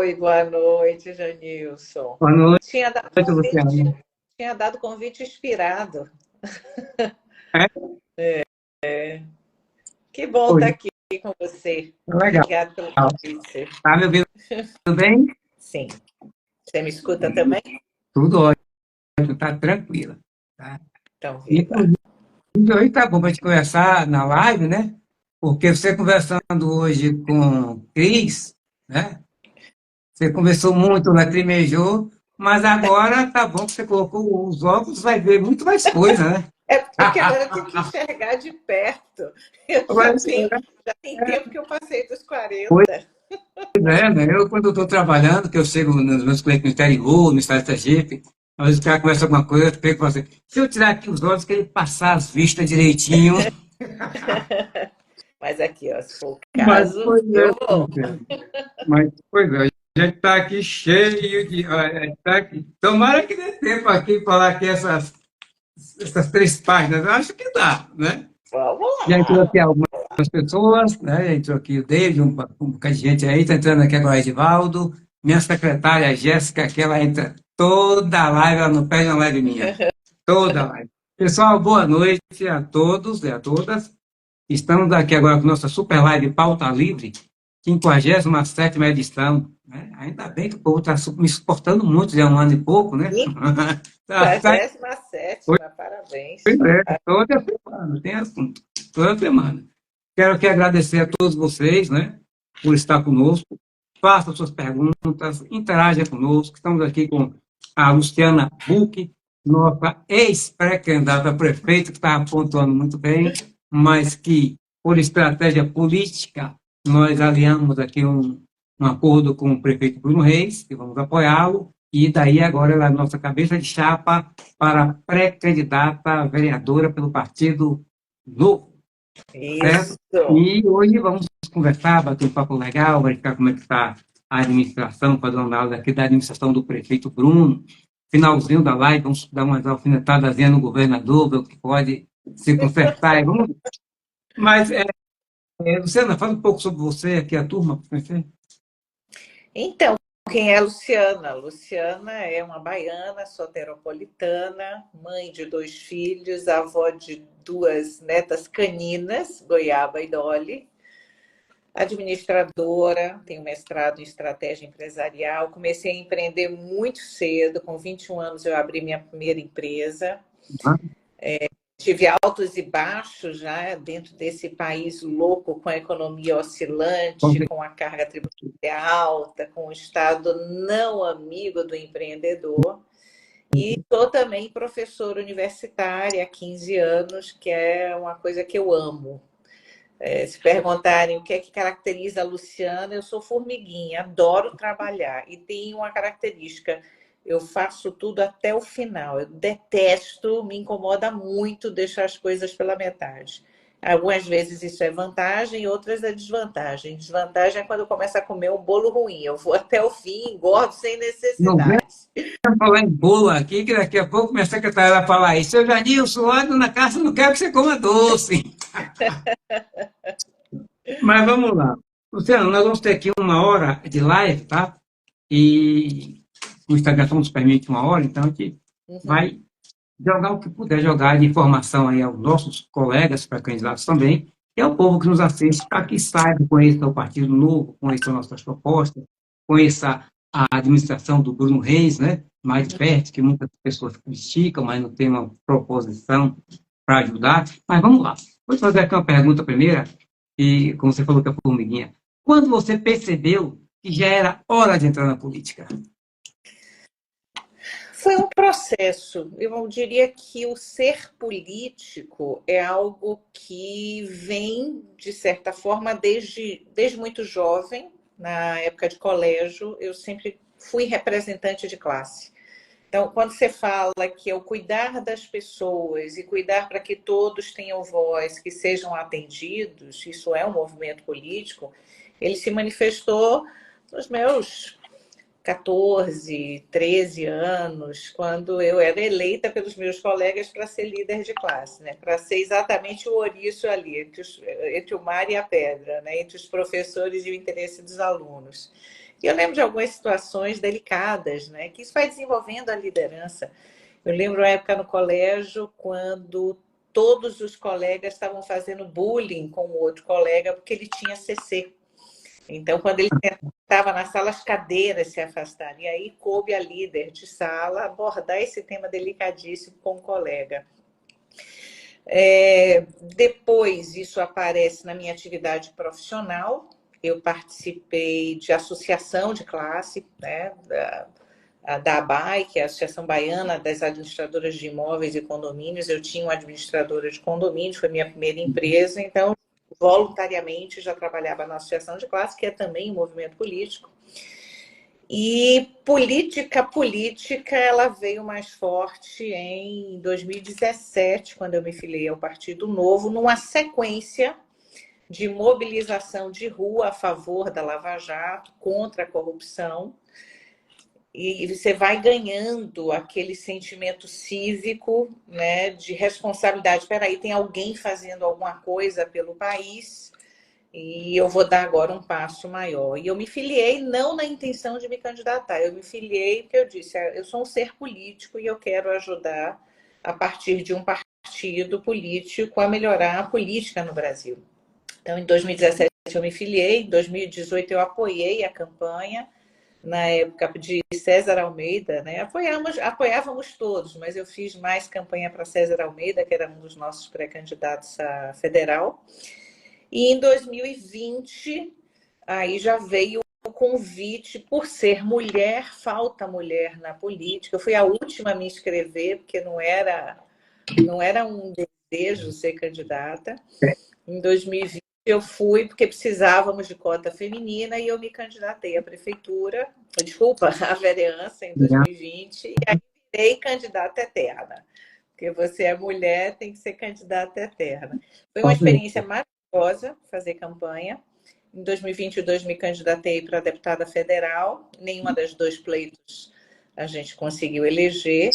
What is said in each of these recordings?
Oi, boa noite, Janilson. Boa noite, Tinha dado Luciano. convite, tinha dado convite inspirado. É, Que bom estar hoje, aqui com você. tá legal. Obrigada pelo convite. Tá me ouvindo bem? Sim. Você me escuta também? Tudo ótimo, tá tranquila. Tá? Então, viva. Inclusive, hoje tá bom para gente conversar na live, né? Porque você conversando hoje com Cris, né? Você conversou muito, lacrimejou, mas agora tá bom que você colocou os óculos, vai ver muito mais coisa, né? É porque agora eu tenho que enxergar de perto. Eu Mas, já tem tempo que eu passei dos pois 40. é, né? Eu, quando estou trabalhando, que eu chego nos meus clientes no interior, no estado de Sergipe, às vezes o cara conversa alguma coisa, eu pego e falo assim, se eu tirar aqui os olhos, que ele passar as vistas direitinho. Mas aqui, ó, se for o Mas, caso, pois é, eu vou. mas, pois é, a gente está aqui cheio de. Olha, a gente tá aqui. Tomara que dê tempo aqui falar aqui essas três páginas. Eu acho que dá, né? Vamos Já entrou lá. aqui algumas pessoas, né? Já entrou aqui o David, um bocado de gente aí, está entrando aqui agora o Edivaldo, minha secretária, a Jéssica, que ela entra toda a live, ela não perde uma live minha. Toda a live. Pessoal, boa noite a todos e a todas. Estamos aqui agora com nossa super live Pauta Livre, 57ª edição. Né? Ainda bem que o povo está me suportando muito, já há um ano e pouco, né? Tá, 57ª, parabéns. toda semana, tem assunto. Toda semana. Quero aqui agradecer a todos vocês, né, por estar conosco. Façam suas perguntas, interaja conosco. Estamos aqui com a Luciana Buch, nossa ex-pré-candidata a prefeito, que estava pontuando muito bem, mas que, por estratégia política, nós alinhamos aqui um acordo com o prefeito Bruno Reis, que vamos apoiá-lo, e daí agora ela é a nossa cabeça de chapa para pré-candidata a vereadora pelo Partido Novo, certo? Isso. E hoje vamos conversar, bater um papo legal, verificar como é que está a administração, fazer uma análise aqui da administração do prefeito Bruno. Finalzinho da live, vamos dar umas alfinetadas no governador, ver o que pode se consertar. Mas, Luciana, fala um pouco sobre você aqui, a turma. Então, quem é Luciana? Luciana é uma baiana soteropolitana, mãe de 2 filhos, avó de 2 netas caninas, Goiaba e Dolly, administradora, tenho mestrado em estratégia empresarial. Comecei a empreender muito cedo, com 21 anos eu abri minha primeira empresa. Tive altos e baixos já dentro desse país louco, com a economia oscilante, com a carga tributária alta, com o Estado não amigo do empreendedor. E sou também professora universitária há 15 anos, que é uma coisa que eu amo. Se perguntarem o que é que caracteriza a Luciana, eu sou formiguinha, adoro trabalhar e tenho uma característica: eu faço tudo até o final. Eu detesto, me incomoda muito deixar as coisas pela metade. Algumas vezes isso é vantagem, outras é desvantagem. Desvantagem é quando eu começo a comer um bolo ruim. Eu vou até o fim, engordo sem Não venha necessidade. falar em bolo aqui, que daqui a pouco minha secretária vai falar isso. Seu Janilson, lá na casa não quero que você coma doce. Mas vamos lá. Luciano, nós vamos ter aqui 1 hora de live, tá? E o Instagram só nos permite 1 hora, então a gente Uhum. vai jogar o que puder jogar de informação aí aos nossos colegas pré-candidatos também, e ao povo que nos assiste, para que saiba, conheça o Partido Novo, conheça nossas propostas, conheça a administração do Bruno Reis, né? Mais de perto, que muitas pessoas criticam, mas não tem uma proposição para ajudar. Mas vamos lá. Vou te fazer aqui uma pergunta primeira, e como você falou que é formiguinha, quando você percebeu que já era hora de entrar na política? Foi um processo. Eu diria que o ser político é algo que vem, de certa forma, desde muito jovem. Na época de colégio, eu sempre fui representante de classe. Então, quando você fala que é o cuidar das pessoas e cuidar para que todos tenham voz, que sejam atendidos, isso é um movimento político, ele se manifestou nos meus 14, 13 anos, quando eu era eleita pelos meus colegas para ser líder de classe, né? Para ser exatamente o ouriço ali, entre o mar e a pedra, né? Entre os professores e o interesse dos alunos. E eu lembro de algumas situações delicadas, né? Que isso vai desenvolvendo a liderança. Eu lembro uma época no colégio, quando todos os colegas estavam fazendo bullying com o outro colega porque ele tinha CC. Então, quando ele sentava na sala, as cadeiras se afastaram. E aí coube a líder de sala abordar esse tema delicadíssimo com o colega. Depois, isso aparece na minha atividade profissional. Eu participei de associação de classe, né, da ABAI, que é a Associação Baiana das Administradoras de Imóveis e Condomínios. Eu tinha uma administradora de condomínios, foi minha primeira empresa, então, voluntariamente, já trabalhava na associação de classe, que é também um movimento político. E política, ela veio mais forte em 2017, quando eu me filiei ao Partido Novo, numa sequência de mobilização de rua a favor da Lava Jato, contra a corrupção. E você vai ganhando aquele sentimento cívico, né, de responsabilidade. Espera aí, tem alguém fazendo alguma coisa pelo país e eu vou dar agora um passo maior. E eu me filiei não na intenção de me candidatar, eu me filiei porque eu disse, eu sou um ser político e eu quero ajudar, a partir de um partido político, a melhorar a política no Brasil. Então, em 2017 eu me filiei, em 2018 eu apoiei a campanha, na época de César Almeida, né? Apoiávamos todos, mas eu fiz mais campanha para César Almeida, que era um dos nossos pré-candidatos a federal. E em 2020, aí já veio o convite, por ser mulher, falta mulher na política. Eu fui a última a me inscrever, porque não era um desejo ser candidata. Em 2020 eu fui porque precisávamos de cota feminina e eu me candidatei à prefeitura, desculpa, à vereança em 2020, e aí virei candidata eterna. Porque você é mulher, tem que ser candidata eterna. Foi uma experiência maravilhosa fazer campanha. Em 2022 me candidatei para deputada federal, nenhuma das dois pleitos a gente conseguiu eleger.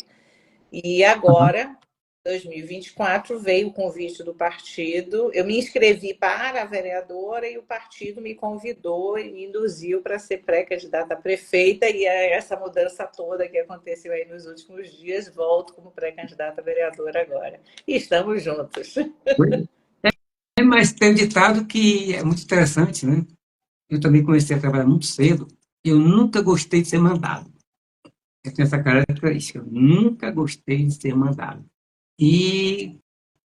E agora, 2024, veio o convite do partido. Eu me inscrevi para a vereadora e o partido me convidou e me induziu para ser pré-candidata a prefeita. E é essa mudança toda que aconteceu aí nos últimos dias, volto como pré-candidata a vereadora agora. E estamos juntos. Mas tem um ditado que é muito interessante, né? Eu também comecei a trabalhar muito cedo. Eu nunca gostei de ser mandado. Eu tenho essa característica. Eu nunca gostei de ser mandado. E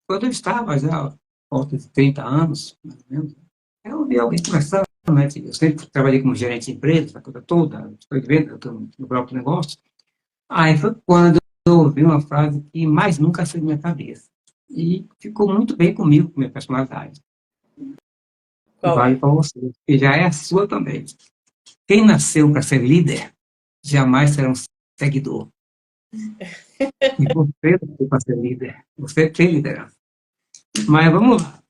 quando eu estava já, por volta de 30 anos, mais ou menos, eu vi alguém conversando, né? Eu sempre trabalhei como gerente de empresa, a coisa toda, estou de venda, eu tenho meu próprio negócio. Aí foi quando eu ouvi uma frase que mais nunca saiu da minha cabeça. E ficou muito bem comigo, com minha personalidade. Qual Vale é? para você, que já é a sua também. Quem nasceu para ser líder, jamais será um seguidor. E você nasceu para ser líder. Você tem liderança. Mas vamos lá.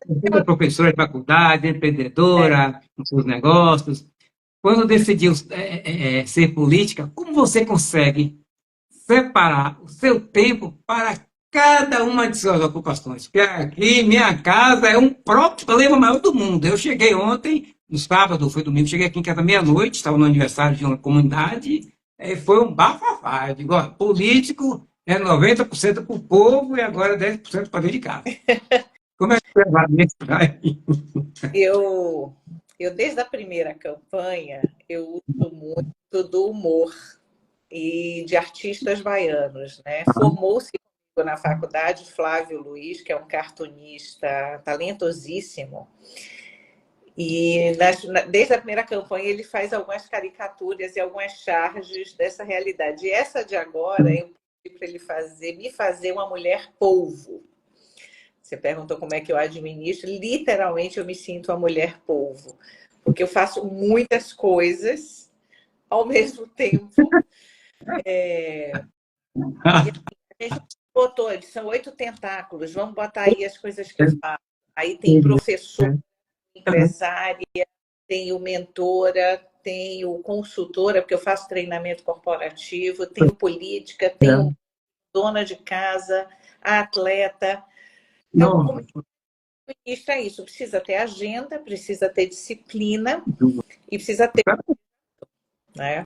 Você é professora de faculdade, empreendedora, com seus negócios. Quando decidiu ser política, como você consegue separar o seu tempo para cada uma de suas ocupações? Porque aqui, minha casa é um problema maior do mundo. Eu cheguei ontem, no sábado, foi domingo, cheguei aqui em casa meia-noite, estava no aniversário de uma comunidade, foi um bafafá. Eu digo, ó, político é 90% para o povo e agora 10% para dentro de casa. Como é que você vai isso aí? Eu, desde a primeira campanha, eu uso muito do humor e de artistas baianos, né? Formou-se na faculdade Flávio Luiz, que é um cartunista talentosíssimo, e desde a primeira campanha ele faz algumas caricaturas e algumas charges dessa realidade. E essa de agora, eu pedi para ele me fazer uma mulher polvo. Você perguntou como é que eu administro. Literalmente, eu me sinto uma mulher polvo, porque eu faço muitas coisas ao mesmo tempo. E a gente botou, são 8 tentáculos, vamos botar aí as coisas que eu faço. Aí tem professor, empresária, tenho mentora, tenho consultora, porque eu faço treinamento corporativo, tenho política, tenho dona de casa, atleta. Então, ministro é isso, precisa ter agenda, precisa ter disciplina e precisa ter, né?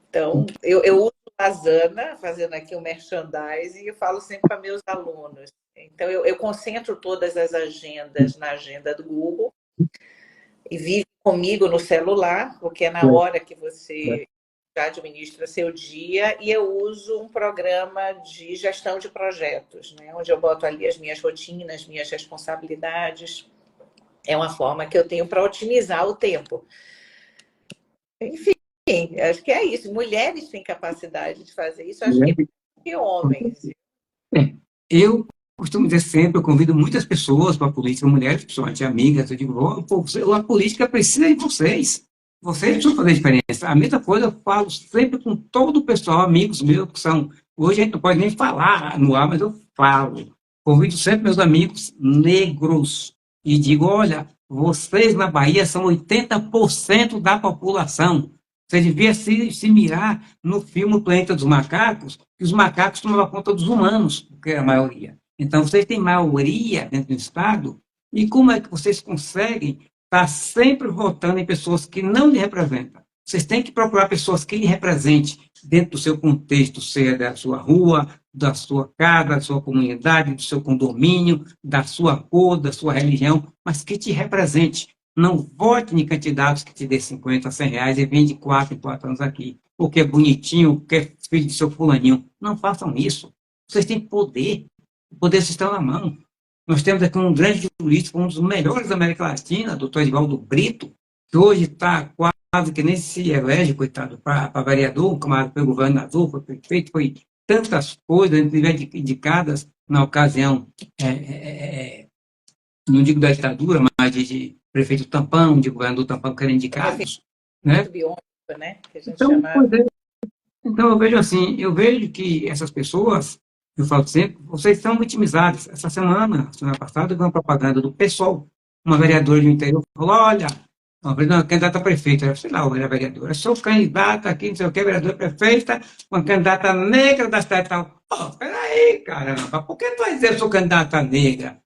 Então, eu uso a Asana, fazendo aqui o merchandising, e eu falo sempre para meus alunos. Então, eu concentro todas as agendas na agenda do Google e vive comigo no celular, porque é na hora que você já administra seu dia, e eu uso um programa de gestão de projetos, né? Onde eu boto ali as minhas rotinas, minhas responsabilidades. É uma forma que eu tenho para otimizar o tempo. Enfim, acho que é isso. Mulheres têm capacidade de fazer isso, acho que mais que homens. Eu costumo dizer sempre, eu convido muitas pessoas para a política, mulheres, principalmente amigas, eu digo, a política precisa de vocês. Vocês precisam fazer diferença. A mesma coisa eu falo sempre com todo o pessoal, amigos meus, que são, hoje a gente não pode nem falar no ar, mas eu falo. Convido sempre meus amigos negros e digo, olha, vocês na Bahia são 80% da população. Você devia se mirar no filme O Planeta dos Macacos, que os macacos tomavam conta dos humanos, porque é a maioria. Então, vocês têm maioria dentro do Estado, e como é que vocês conseguem estar sempre votando em pessoas que não lhe representam? Vocês têm que procurar pessoas que lhe representem dentro do seu contexto, seja da sua rua, da sua casa, da sua comunidade, do seu condomínio, da sua cor, da sua religião, mas que te represente. Não vote em candidatos que te dê 50, 100 reais e vende 4 em 4 anos aqui, porque é bonitinho, porque é filho do seu fulaninho. Não façam isso. Vocês têm poder. O poder está na mão. Nós temos aqui um grande jurista, um dos melhores da América Latina, doutor Edivaldo Brito, que hoje está quase que nem se elege, coitado, para vereador, camarada foi governador, foi prefeito, foi tantas coisas indicadas na ocasião, não digo da ditadura, mas de prefeito Tampão, de governador Tampão, que eram indicados. Né? Biônico, né? Que a gente chamava. Então, eu vejo assim, eu vejo que essas pessoas, eu falo sempre, vocês são vitimizadas. Essa semana passada, eu vi uma propaganda do PSOL, uma vereadora do interior, falou, olha, uma candidata a prefeita, eu sei lá, eu era vereadora, eu sou candidata aqui, não sei o que, vereadora prefeita, uma candidata negra da cidade e tal. Oh, peraí, caramba, por que tu vai dizer que eu sou candidata negra?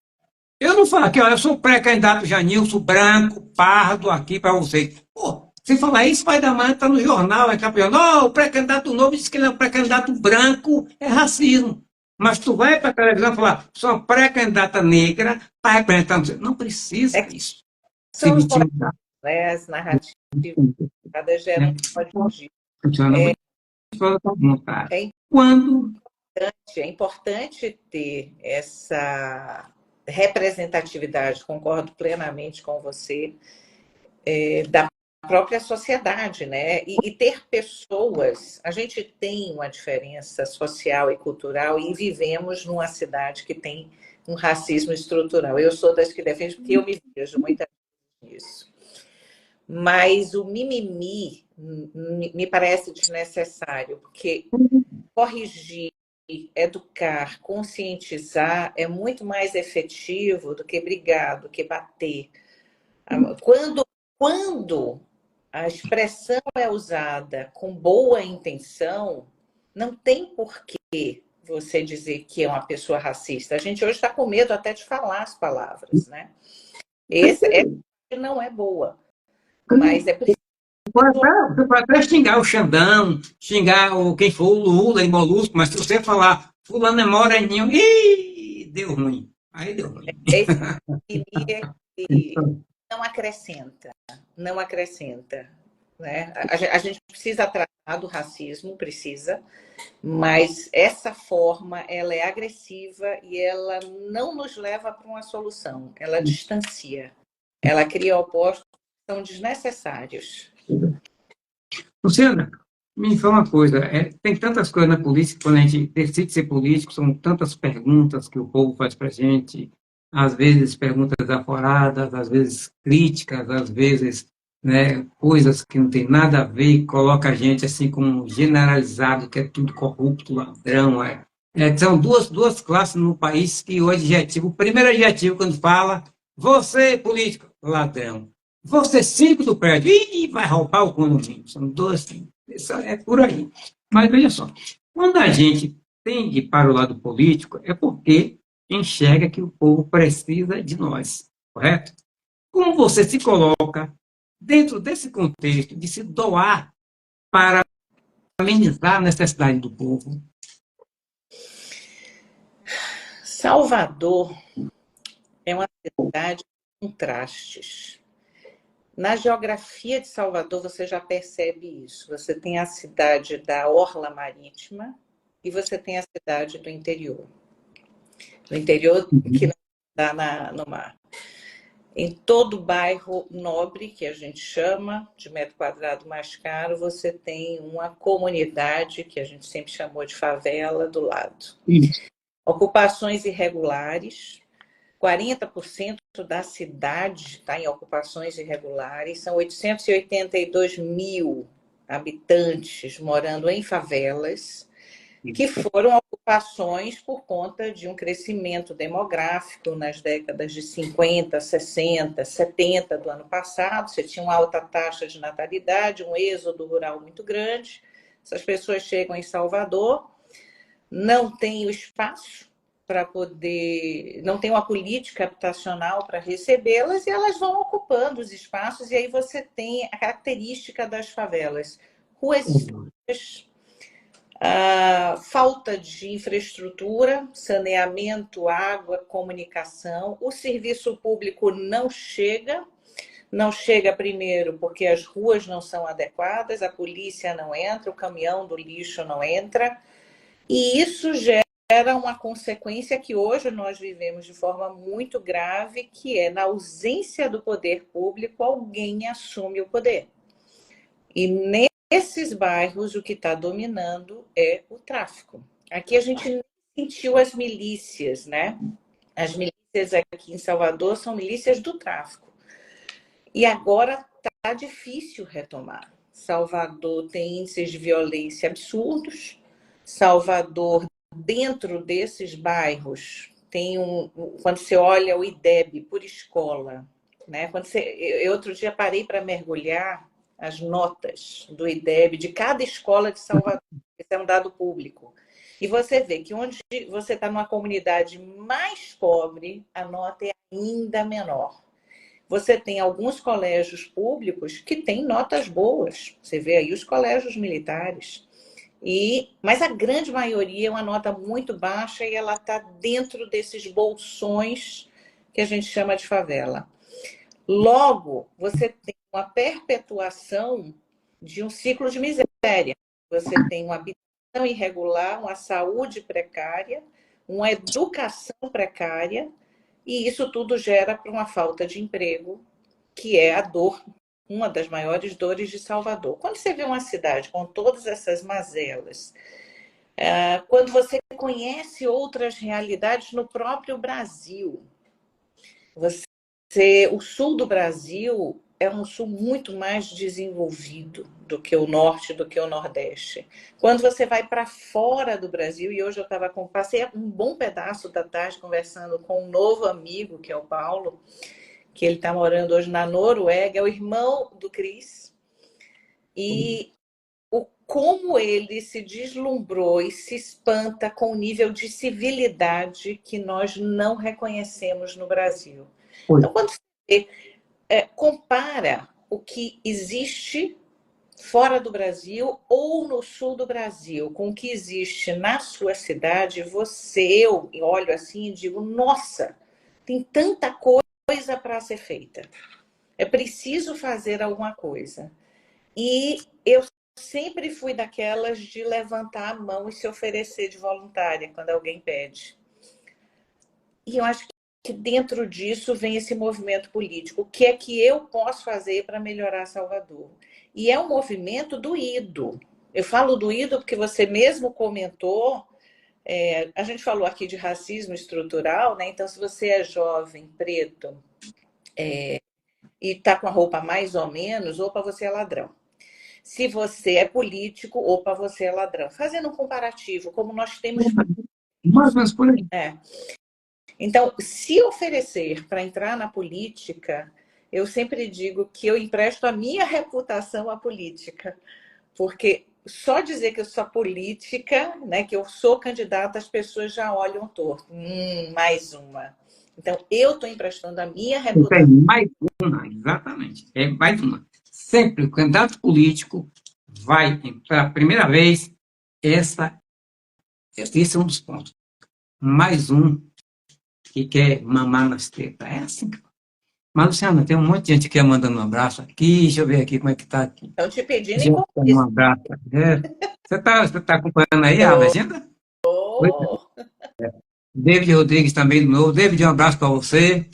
Eu não falo aqui, olha, eu sou pré-candidato Janilson, branco, pardo, aqui para vocês. Pô, se falar isso, vai dar mais, tá no jornal, é campeão. Não, o pré-candidato novo diz que ele é um pré-candidato branco, é racismo. Mas tu vai para a televisão falar, sou uma pré-candidata negra, para representar. Não precisa isso. São as narrativas, cada geram Quando é importante ter essa representatividade, concordo plenamente com você, da própria sociedade, né? E ter pessoas, a gente tem uma diferença social e cultural e vivemos numa cidade que tem um racismo estrutural. Eu sou das que defende, porque eu me vejo muitas vezes nisso. Mas o mimimi me parece desnecessário, porque corrigir, educar, conscientizar é muito mais efetivo do que brigar, do que bater. Quando a expressão é usada com boa intenção, não tem por que você dizer que é uma pessoa racista. A gente hoje está com medo até de falar as palavras, né? Essa não é boa, mas é preciso. Você pode até xingar o Xandão, xingar quem for o Lula e Molusco, mas se você falar fulano é moreninho, deu ruim. Aí deu ruim. Esse não acrescenta, não acrescenta. Né? A gente precisa tratar do racismo, precisa, mas essa forma ela é agressiva e ela não nos leva para uma solução, ela distancia, ela cria opostos que são desnecessários. Luciana, me fala uma coisa, tem tantas coisas na política, quando a gente decide ser político, são tantas perguntas que o povo faz para a gente, às vezes perguntas aforadas, às vezes críticas, às vezes, né, coisas que não tem nada a ver e coloca a gente assim como generalizado, que é tudo corrupto, ladrão. São duas classes no país que o adjetivo, o primeiro adjetivo quando fala, você político, ladrão. Você síndico do prédio, vai roubar o condomínio. São dois, isso é por aí. Mas veja só, quando a gente tende para o lado político, é porque enxerga que o povo precisa de nós, correto? Como você se coloca dentro desse contexto de se doar para amenizar a necessidade do povo? Salvador é uma cidade com contrastes. Na geografia de Salvador, você já percebe isso. Você tem a cidade da orla marítima e você tem a cidade do interior. Do interior que não está no mar. Em todo bairro nobre, que a gente chama, de metro quadrado mais caro, você tem uma comunidade, que a gente sempre chamou de favela, do lado. Isso. Ocupações irregulares, 40% da cidade está em ocupações irregulares, são 882 mil habitantes morando em favelas, que foram ocupações por conta de um crescimento demográfico nas décadas de 50, 60, 70 do ano passado. Você tinha uma alta taxa de natalidade, um êxodo rural muito grande. Essas pessoas chegam em Salvador, não têm o espaço para poder, não tem uma política habitacional para recebê-las e elas vão ocupando os espaços, e aí você tem a característica das favelas: ruas estreitas, falta de infraestrutura, saneamento, água, comunicação. O serviço público não chega primeiro porque as ruas não são adequadas, a polícia não entra, o caminhão do lixo não entra, e isso gera uma consequência que hoje nós vivemos de forma muito grave, que é, na ausência do poder público, alguém assume o poder. E nesses bairros, o que está dominando é o tráfico. Aqui a gente sentiu as milícias, né? As milícias aqui em Salvador são milícias do tráfico. E agora está difícil retomar. Salvador tem índices de violência absurdos. Salvador, dentro desses bairros, tem quando você olha o IDEB por escola, né? Eu outro dia parei para mergulhar as notas do IDEB de cada escola de Salvador. Esse é um dado público. E você vê que onde você está numa comunidade mais pobre, a nota é ainda menor. Você tem alguns colégios públicos que têm notas boas. Você vê aí os colégios militares. Mas a grande maioria é uma nota muito baixa e ela está dentro desses bolsões que a gente chama de favela. Logo, você tem uma perpetuação de um ciclo de miséria. Você tem uma habitação irregular, uma saúde precária, uma educação precária, e isso tudo gera para uma falta de emprego, que é a dor, uma das maiores dores de Salvador. Quando você vê uma cidade com todas essas mazelas, quando você conhece outras realidades no próprio Brasil, o sul do Brasil é um sul muito mais desenvolvido do que o norte, do que o nordeste. Quando você vai para fora do Brasil, e hoje passei um bom pedaço da tarde conversando com um novo amigo, que é o Paulo, que ele está morando hoje na Noruega, é o irmão do Cris, e como ele se deslumbrou e se espanta com o nível de civilidade que nós não reconhecemos no Brasil. Então, quando você compara o que existe fora do Brasil ou no sul do Brasil com o que existe na sua cidade, eu olho assim e digo, nossa, tem tanta coisa para ser feita. É preciso fazer alguma coisa. E eu sempre fui daquelas de levantar a mão e se oferecer de voluntária quando alguém pede. E eu acho que dentro disso vem esse movimento político. O que é que eu posso fazer para melhorar Salvador? E é um movimento doído. Eu falo doído porque você mesmo comentou, a gente falou aqui de racismo estrutural, né? Então, se você é jovem, preto, e está com a roupa mais ou menos, opa, você é ladrão. Se você é político, opa, você é ladrão. Fazendo um comparativo, como nós temos... Mas por aí. Então, se oferecer para entrar na política, eu sempre digo que eu empresto a minha reputação à política, porque só dizer que eu sou política, né, que eu sou candidata, as pessoas já olham torto. Mais uma. Então, eu estou emprestando a minha Tem reputação. mais uma, exatamente. É mais uma. Sempre o candidato político vai, pela primeira vez, esse é um dos pontos. Mais um que quer mamar nas tetas. É assim. Mas, Luciana, tem um monte de gente aqui mandando um abraço aqui. Deixa eu ver aqui como é que está aqui. Estão te pedindo em Gente, um compromisso. abraço. É. Você tá acompanhando aí a legenda? Oi? David Rodrigues também de novo. David, um abraço para você.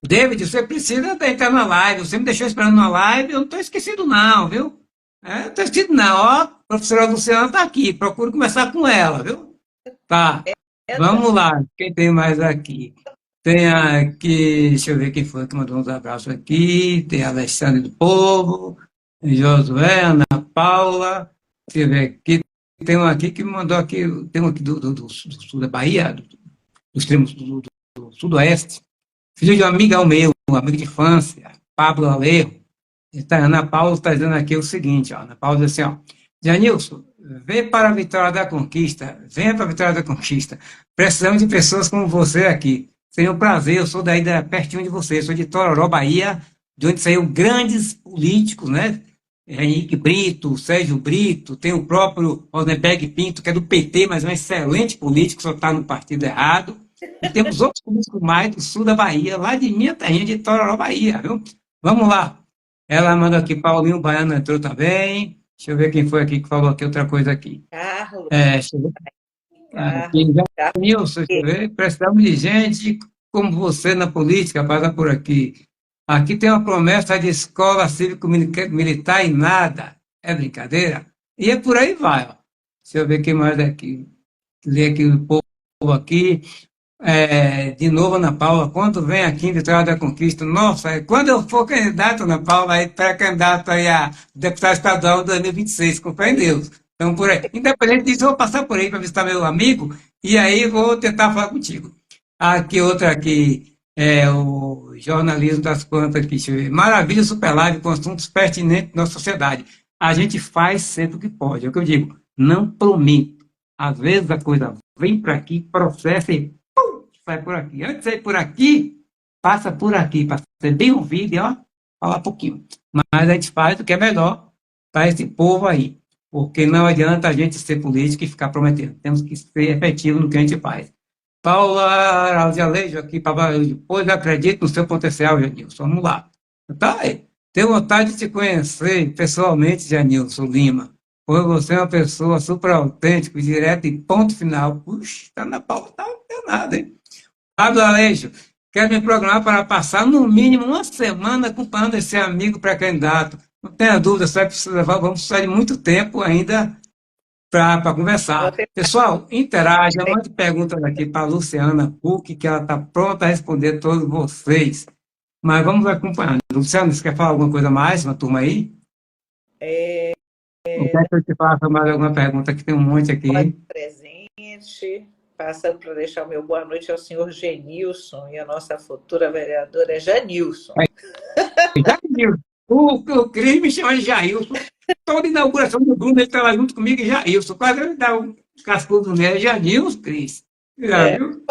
David, você precisa entrar na live. Você me deixou esperando na live. Eu não estou esquecido, não, viu? Não estou esquecido, não. Ó, a professora Luciana está aqui. Procure conversar com ela, viu? Tá. Entra. Vamos lá. Quem tem mais aqui? Tem aqui, deixa eu ver quem foi que mandou uns abraços aqui. Tem Alexandre do Povo, Josué, Ana Paula. Deixa eu ver aqui. Tem um aqui que mandou aqui, tem um aqui do sul da Bahia, do extremo do sudoeste. Filho de um amigão meu, um amigo de infância, Pablo Alejo. Ana Paula está dizendo aqui o seguinte, ó, Ana Paula diz assim, ó, Janilson, vem para a vitória da conquista, venha para a vitória da conquista. Precisamos de pessoas como você aqui. Seria um prazer, eu sou daí pertinho de você, sou de Tororó, Bahia, de onde saíram grandes políticos, né? Henrique Brito, Sérgio Brito, tem o próprio Rosenberg Pinto, que é do PT, mas é um excelente político, só está no partido errado. E temos outros políticos mais do sul da Bahia, lá de minha terrinha de Tororó, Bahia, viu? Vamos lá. Ela manda aqui, Paulinho Baiano entrou também. Deixa eu ver quem foi aqui que falou aqui outra coisa aqui. Carlos, Deixa eu ver. Carlos, Aqui, Nilson, deixa eu ver. Precisamos de gente como você na política, passa por aqui. Aqui tem uma promessa de escola cívico-militar e nada. É brincadeira? E é por aí vai. Ó. Deixa eu ver quem mais aqui. Ler aqui o povo aqui. De novo, Ana Paula, quando vem aqui em Vitória da Conquista, nossa, quando eu for candidato, Ana Paula, aí pré-candidato aí a deputado estadual em 2026, com fé em Deus. Então, por aí. Independente disso, eu vou passar por aí para visitar meu amigo e aí vou tentar falar contigo. Aqui, outra aqui, o jornalismo das plantas aqui, deixa eu ver. Maravilha Super Live com assuntos pertinentes da nossa sociedade. A gente faz sempre o que pode, é o que eu digo. Não prometo. Às vezes a coisa vem para aqui, processa e sai por aqui. Antes de sair por aqui, passa por aqui, para ser bem ouvido e ó, falar pouquinho. Mas a gente faz o que é melhor para esse povo aí. Porque não adianta a gente ser político e ficar prometendo. Temos que ser efetivo no que a gente faz. Paula Araújo Alejo aqui, pois acredito no seu potencial, Janilson. Vamos lá. Tá aí. Tenho vontade de te conhecer pessoalmente, Janilson Lima. Pois você é uma pessoa super autêntica, direta e ponto final. Puxa, tá na pauta, tá nada, hein? Pablo Aleixo, quero me programar para passar no mínimo uma semana acompanhando esse amigo pré-candidato. Não tenha dúvida, vamos precisar de muito tempo ainda para conversar. Pessoal, interaja, mande perguntas aqui para a Luciana Huck, que ela está pronta a responder todos vocês. Mas vamos acompanhando. Luciana, você quer falar alguma coisa mais na turma aí? Ou quer que eu te faça mais alguma pergunta, que tem um monte aqui. presente. Passando para deixar o meu boa noite ao senhor Genilson e a nossa futura vereadora Janilson. Jailson. O Cris me chama de Jailson. Toda inauguração do Bruno, ele estava junto comigo e Jailson. Quase ele dá um cascudo nele. Jailson, Cris. Já viu?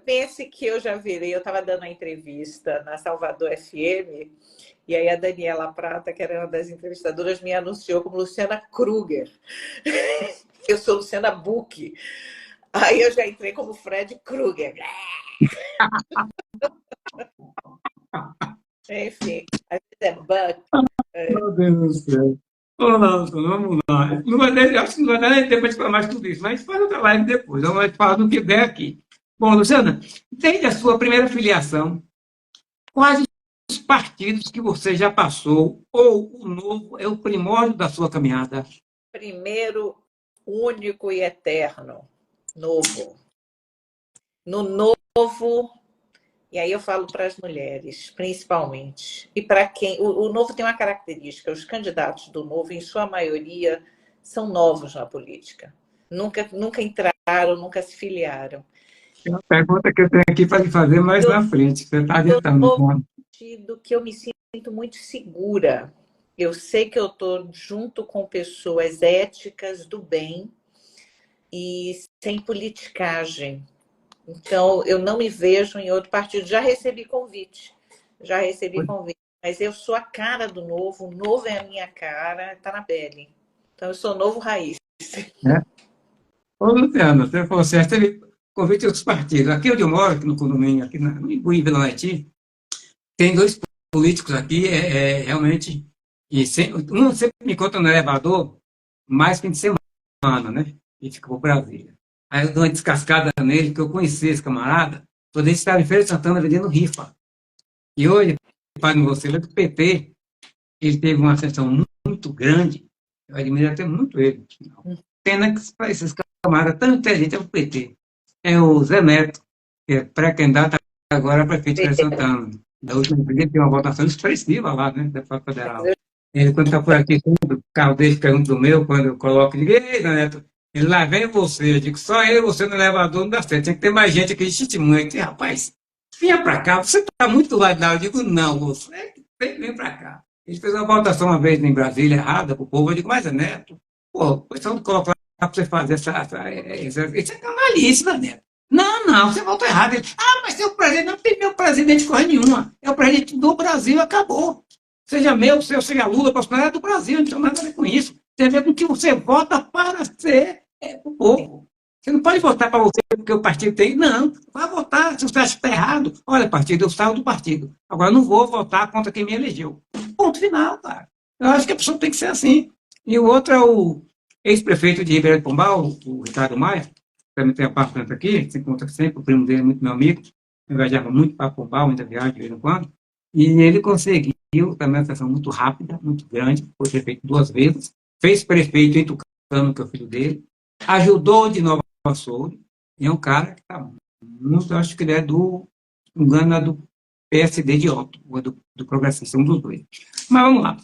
Pense que eu já virei, eu estava dando uma entrevista na Salvador FM, e aí a Daniela Prata, que era uma das entrevistadoras, me anunciou como Luciana Kruger. Eu sou Luciana Buck. Aí eu já entrei como Fred Krueger. Enfim, às vezes é Buck. Meu Deus do céu. Vamos lá. Não vai dar, acho que não vai dar nem tempo de falar mais tudo isso, mas a gente faz outra live depois. Vamos falar do que der aqui. Bom, Luciana, desde a sua primeira filiação, quais os partidos que você já passou, ou o novo é o primórdio da sua caminhada? Primeiro, único e eterno, novo. No novo, e aí eu falo para as mulheres, principalmente, e para quem... O novo tem uma característica, os candidatos do novo, em sua maioria, são novos na política. Nunca entraram, nunca se filiaram. É uma pergunta que eu tenho aqui para lhe fazer mais na frente. Você está ditando. Do que eu me sinto muito segura. Eu sei que eu estou junto com pessoas éticas do bem e sem politicagem. Então, eu não me vejo em outro partido. Já recebi convite, mas eu sou a cara do Novo, o Novo é a minha cara, está na pele. Então, eu sou Novo Raiz. Né? Ô, Luciano, você falou certo, teve convite de outros partidos. Aqui onde eu moro, aqui no condomínio, aqui no Imbuí, Vila Haiti, tem dois políticos aqui, realmente, um sempre me encontra no elevador, mais fim de semana, né? E fica por Brasília. Aí eu dou uma descascada nele, que eu conheci esse camarada, quando ele estava em Feira de Santana vendendo rifa. E hoje, para você ver que o PT, ele teve uma ascensão muito grande, eu admiro até muito ele. Pena que esses camaradas tão inteligentes é o PT. É o Zé Neto, que é pré-candidato agora a prefeito de Feira de Santana. Da última vez ele tem uma votação expressiva lá, né, deputado federal. Ele, quando está por aqui, o carro dele pergunta do meu, quando eu coloco, eu digo, ei, Neto, ele lá vem você. Eu digo, só ele e você no elevador não dá certo. Tinha que ter mais gente aqui de testemunha. Eu digo, rapaz, vinha para cá, você está muito lá de lá. Eu digo, não, você tem que vir para cá. Ele fez uma votação uma vez em Brasília errada para o povo. Eu digo, mas é Neto, pô, você não coloca lá para você fazer isso é canalice, né, Neto? Não, não, você votou errado. Ele, mas seu presidente não tem meu presidente coisa nenhuma. É o presidente do Brasil, acabou. Seja meu, seu, seja Lula, Bolsonaro, é do Brasil, não tem nada a ver com isso. Tem a ver com que você vota para ser o povo. Você não pode votar para você porque o partido tem. Não, vai votar. Se você acha que está errado, olha, partido, eu saio do partido. Agora, eu não vou votar contra quem me elegeu. Ponto final, cara. Eu acho que a pessoa tem que ser assim. E o outro é o ex-prefeito de Ribeirão de Pombal, o Ricardo Maia, também tem apartamento aqui, se encontra sempre, o primo dele é muito meu amigo, eu viajava muito para Pombal, ainda viajo de vez em quando, e ele conseguiu também uma sessão muito rápida, muito grande, foi prefeito 2 vezes, fez prefeito em Tucano, que é o filho dele, ajudou de Nova Açores, e é um cara que está muito, eu acho que ele é do, engano, é do PSD de Otto, ou do Progressista, um dos dois. Mas vamos lá.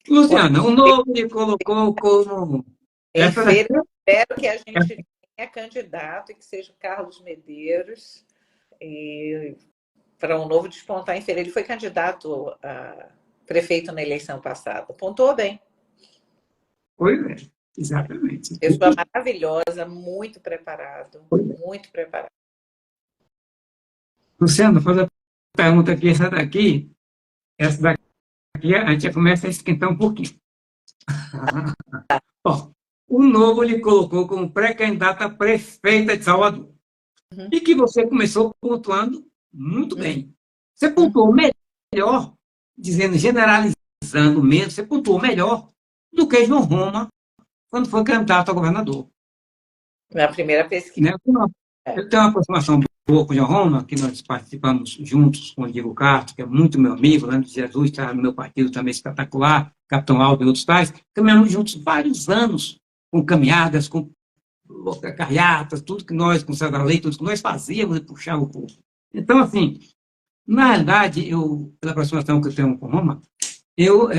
Luciana, o novo me colocou como... Em feira, eu espero que a gente tenha candidato e que seja o Carlos Medeiros, para um novo despontar em feira. Ele foi candidato a prefeito na eleição passada. Pontuou bem. Pois é, exatamente. Pessoa maravilhosa, muito preparado. Muito preparado. Luciano, vou fazer a pergunta aqui, essa daqui a gente já começa a esquentar um pouquinho. Bom, o Novo lhe colocou como pré-candidata a prefeita de Salvador. E que você começou pontuando muito bem. Você pontuou melhor, dizendo, generalizando mesmo, você pontuou melhor do que João Roma quando foi candidato a governador. Na primeira pesquisa. Eu tenho uma aproximação boa com o João Roma, que nós participamos juntos com o Diego Castro, que é muito meu amigo, lá de Jesus, está no meu partido também espetacular, Capitão Aldo e outros tais. Caminhamos juntos vários anos, com caminhadas, com carreatas, tudo que nós, com César Leite, tudo que nós fazíamos e puxava o povo. Então, assim, na realidade, pela aproximação que eu tenho com Roma, eu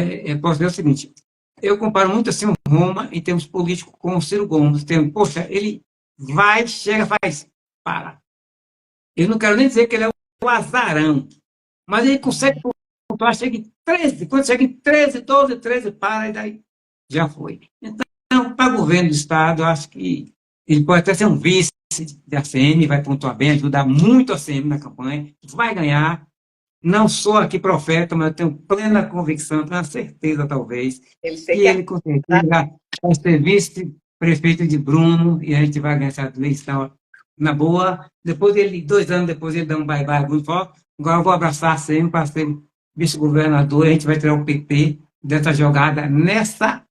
posso dizer o seguinte, eu comparo muito assim o Roma em termos políticos com o Ciro Gomes. Poxa, ele vai, chega, faz, para. Eu não quero nem dizer que ele é o azarão, mas ele consegue pontuar, chega em 13, quando chega em 13, 12, 13, para, e daí já foi. Então, para o governo do Estado, eu acho que ele pode até ser um vice da ACM, vai pontuar bem, ajudar muito a ACM na campanha, vai ganhar. Não sou aqui profeta, mas eu tenho plena convicção, tenho certeza, talvez, que ele com certeza vai ser vice-prefeito de Bruno e a gente vai ganhar essa eleição na boa. Depois 2 anos depois, ele dá um bye-bye muito forte. Agora eu vou abraçar a CM para ser vice-governador e a gente vai tirar o PP dessa jogada, nessa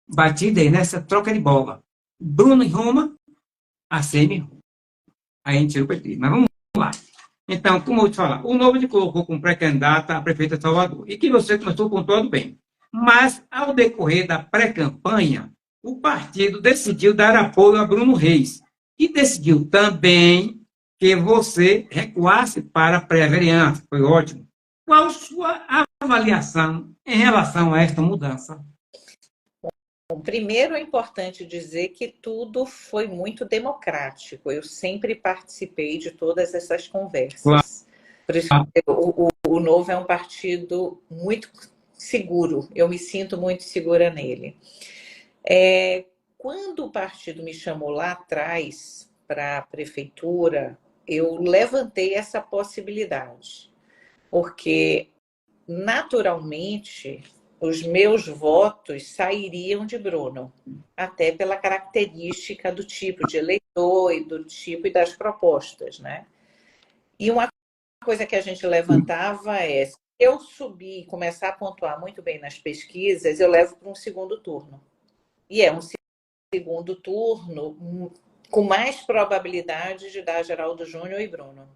batida aí, nessa troca de bola. Bruno em Roma, a CM, aí a gente tira o PT. Mas vamos lá. Então, como eu vou te falar, o Novo te colocou como pré-candidata a prefeita de Salvador, e que você começou pontuando bem. Mas, ao decorrer da pré-campanha, o partido decidiu dar apoio a Bruno Reis, e decidiu também que você recuasse para a pré-vereança. Foi ótimo. Qual a sua avaliação em relação a esta mudança? Bom, primeiro é importante dizer que tudo foi muito democrático. Eu sempre participei de todas essas conversas. Claro. Por isso, o Novo é um partido muito seguro, eu me sinto muito segura nele. Quando o partido me chamou lá atrás para a prefeitura, eu levantei essa possibilidade, porque naturalmente os meus votos sairiam de Bruno, até pela característica do tipo de eleitor e do tipo e das propostas, né? E uma coisa que a gente levantava é, se eu subir e começar a pontuar muito bem nas pesquisas, eu levo para um segundo turno. E é um segundo turno com mais probabilidade de dar Geraldo Júnior e Bruno.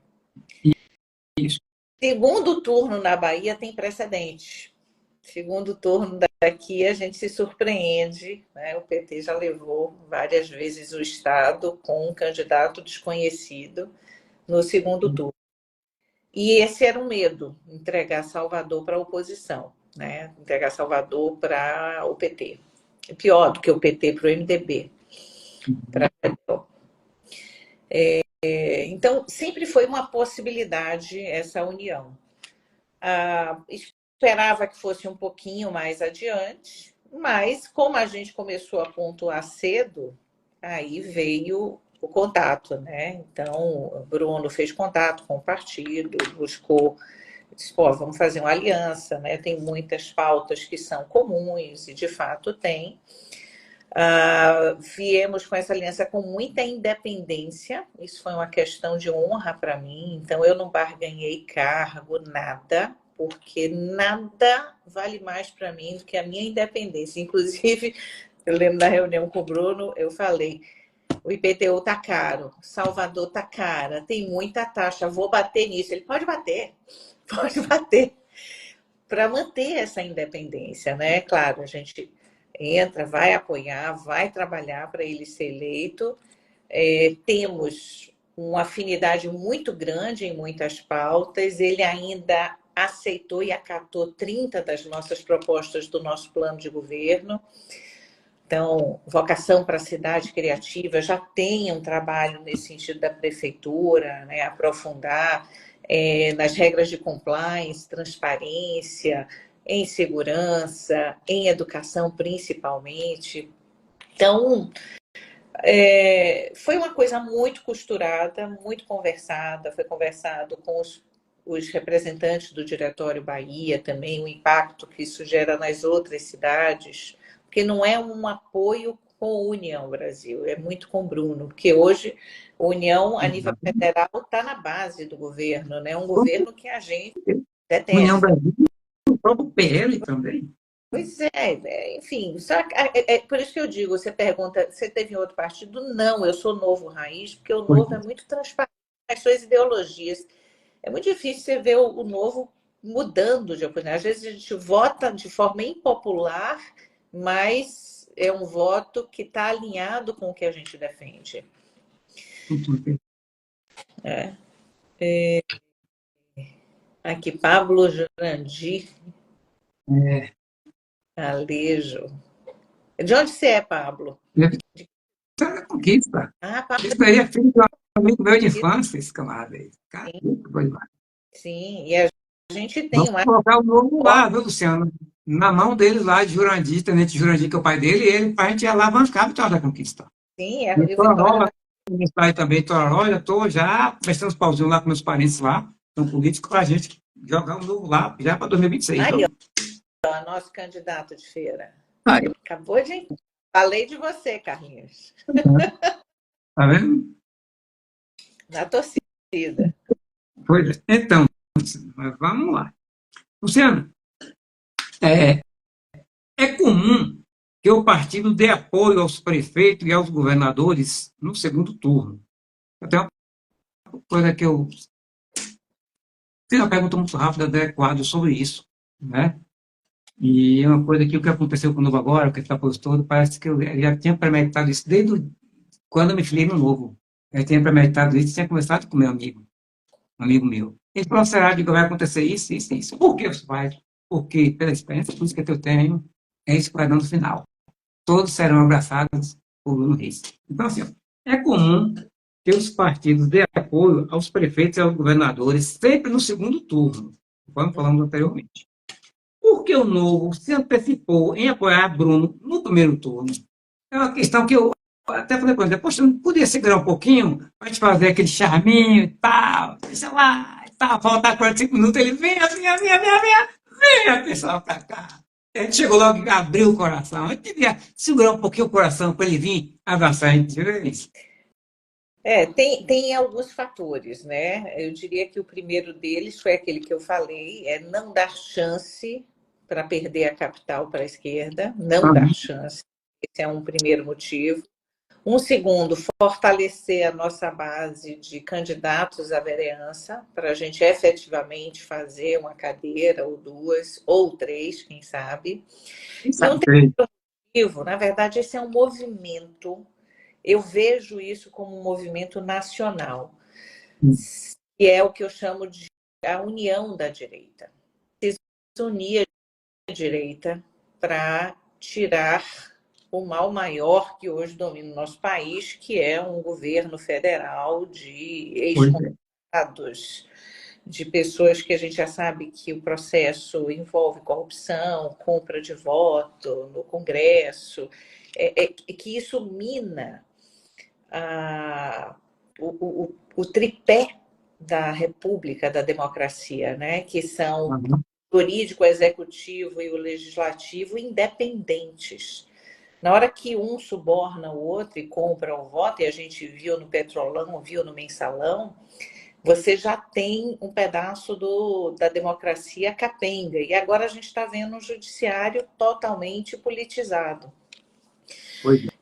Isso. Segundo turno na Bahia tem precedente. Segundo turno daqui a gente se surpreende, né? O PT já levou várias vezes o Estado com um candidato desconhecido no segundo turno. E esse era o medo, entregar Salvador para a oposição, né? Entregar Salvador para o PT. Pior do que o PT para o MDB. Então, sempre foi uma possibilidade essa união. Esperava que fosse um pouquinho mais adiante, mas como a gente começou a pontuar cedo, aí veio o contato, né? Então, o Bruno fez contato com o partido, buscou, disse, pô, vamos fazer uma aliança, né? Tem muitas pautas que são comuns, e de fato tem. Viemos com essa aliança com muita independência, isso foi uma questão de honra para mim, então eu não barganhei cargo, nada, porque nada vale mais para mim do que a minha independência. Inclusive, eu lembro da reunião com o Bruno, eu falei, o IPTU tá caro, Salvador tá cara, tem muita taxa, vou bater nisso. Ele pode bater, para manter essa independência, né? Claro, a gente entra, vai apoiar, vai trabalhar para ele ser eleito. Temos uma afinidade muito grande em muitas pautas. Ele ainda aceitou e acatou 30 das nossas propostas do nosso plano de governo. Então, vocação para a cidade criativa, já tem um trabalho nesse sentido da prefeitura, né? Aprofundar nas regras de compliance, transparência, em segurança, em educação principalmente. Então, foi uma coisa muito costurada, muito conversada, foi conversado com os representantes do Diretório Bahia também, o impacto que isso gera nas outras cidades, porque não é um apoio com a União Brasil, é muito com o Bruno, porque hoje a União, a nível federal, está na base do governo, né? Um governo que a gente detesta. União Brasil, o próprio PL também. Pois enfim, por isso que eu digo, você pergunta, você teve em outro partido? Não, eu sou Novo Raiz, porque o Novo é muito transparente nas suas ideologias. É muito difícil você ver o Novo mudando de opinião. Às vezes a gente vota de forma impopular, mas é um voto que está alinhado com o que a gente defende. Aqui, Pablo Jurandir. Alejo. De onde você é, Pablo? Da Conquista. Pablo. Isso daí é filho do amigo meu de infância, esse camarada aí. Sim, e a gente tem Vamos colocar o Novo lá, viu, Luciano? Na mão deles lá, de Jurandir, tenente Jurandir, que é o pai dele, e ele, para a gente alavancar a vitória da Conquista. Sim, e Vitória aí também, Tororó, estou já mexendo os pauzinhos lá com meus parentes lá, são políticos, para a gente jogar um novo lá, já para 2026. Aí, então. Nosso candidato de feira. Aí. Acabou de... Falei de você, Carlinhos. Tá vendo? Na torcida. Pois é. Então, vamos lá. Luciano, é comum que o partido dê apoio aos prefeitos e aos governadores no segundo turno. Até uma coisa que eu fiz uma pergunta muito rápida do Quadro sobre isso, né? E é uma coisa que o que aconteceu com o Novo agora, o que está posto todo, parece que eu já tinha premeditado isso desde quando eu me filiei no Novo. Eu tinha premeditado isso, tinha conversado com meu amigo, um amigo meu. Ele falou, será que vai acontecer isso, isso, isso? Por que isso vai? Porque, pela experiência política que eu tenho, é isso que vai dar no final. Todos serão abraçados por Bruno Reis. Então, assim, é comum que os partidos dêem apoio aos prefeitos e aos governadores sempre no segundo turno, como falamos anteriormente. por que o Novo se antecipou em apoiar Bruno no primeiro turno? É uma questão que eu até falei para ele, poxa, não podia segurar um pouquinho para gente fazer aquele charminho e tal, deixa lá, e tal, faltar 45 minutos, ele vem, vem, pessoal, para cá. A gente chegou logo e abriu o coração. A gente devia segurar um pouquinho o coração para ele vir avançar, a gente vê isso. Tem alguns fatores, né? Eu diria que o primeiro deles foi aquele que eu falei, é não dar chance para perder a capital para a esquerda, não dar chance. Esse é um primeiro motivo. Um segundo, fortalecer a nossa base de candidatos à vereança, para a gente efetivamente fazer uma cadeira, ou duas, ou três, quem sabe. E um terceiro motivo, na verdade, esse é um movimento, eu vejo isso como um movimento nacional, que é o que eu chamo de a união da direita. Se unir a direita para tirar o mal maior que hoje domina o nosso país, que é um governo federal de ex-condenados, de pessoas que a gente já sabe que o processo envolve corrupção, compra de voto no Congresso, que isso mina o tripé da República, da democracia, né? Que são o jurídico, o executivo e o legislativo independentes. Na hora que um suborna o outro e compra o voto, e a gente viu no Petrolão, viu no Mensalão, você já tem um pedaço da democracia capenga. E agora a gente está vendo um judiciário totalmente politizado.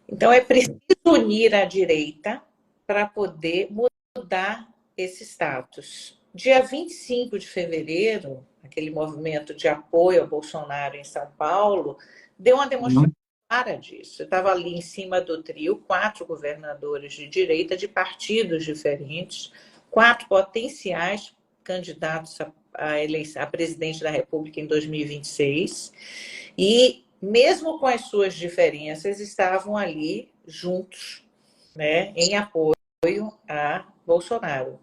Então é preciso unir a direita para poder mudar esse status. Dia 25 de fevereiro, aquele movimento de apoio ao Bolsonaro em São Paulo, deu uma demonstração clara disso. Eu estava ali em cima do trio, 4 governadores de direita de partidos diferentes, 4 potenciais candidatos a presidente da República em 2026, e mesmo com as suas diferenças, estavam ali juntos, né, em apoio a Bolsonaro.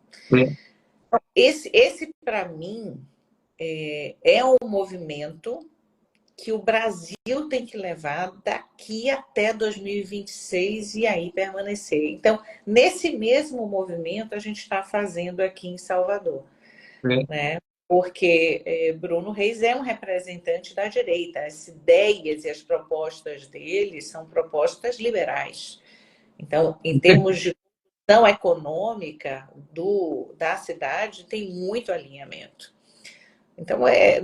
Esse para mim, é um movimento que o Brasil tem que levar daqui até 2026 e aí permanecer. Então, nesse mesmo movimento, a gente está fazendo aqui em Salvador, né? Porque Bruno Reis é um representante da direita. As ideias e as propostas dele são propostas liberais. Então, em termos de questão econômica da cidade, tem muito alinhamento. Então,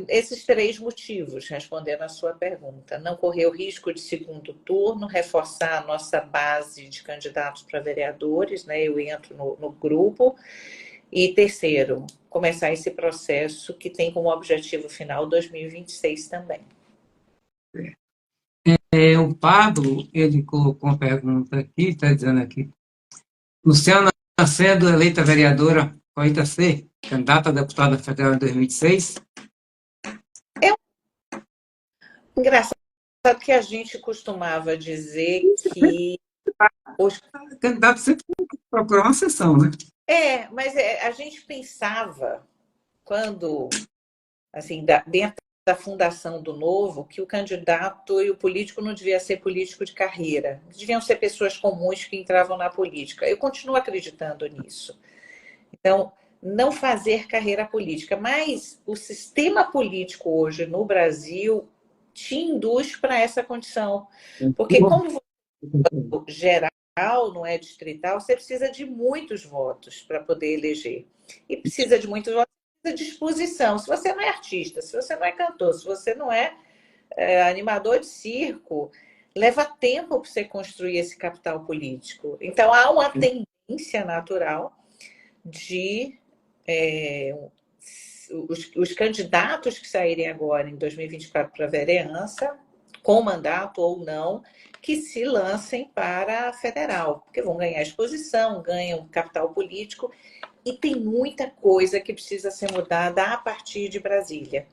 esses 3 motivos, respondendo a sua pergunta. Não correr o risco de segundo turno, reforçar a nossa base de candidatos para vereadores, né? Eu entro no grupo. E terceiro, começar esse processo que tem como objetivo final 2026 também. O Pablo, ele colocou uma pergunta aqui, está dizendo aqui, Luciana sendo eleita vereadora, pode ser candidata a deputada federal em 2026? É engraçado que a gente costumava dizer que os candidatos sempre procuram uma sessão, né? Mas a gente pensava, quando, assim, dentro da fundação do Novo, que o candidato e o político não devia ser político de carreira. Deviam ser pessoas comuns que entravam na política. Eu continuo acreditando nisso. Então, não fazer carreira política. Mas o sistema político hoje no Brasil te induz para essa condição. Porque como você geral, não é distrital, você precisa de muitos votos para poder eleger. E precisa de muitos votos, precisa de disposição. Se você não é artista, se você não é cantor, se você não é animador de circo, leva tempo para você construir esse capital político. Então, há uma tendência natural de os candidatos que saírem agora em 2024 para a vereança, com mandato ou não, que se lancem para a federal, porque vão ganhar exposição, ganham capital político, e tem muita coisa que precisa ser mudada a partir de Brasília.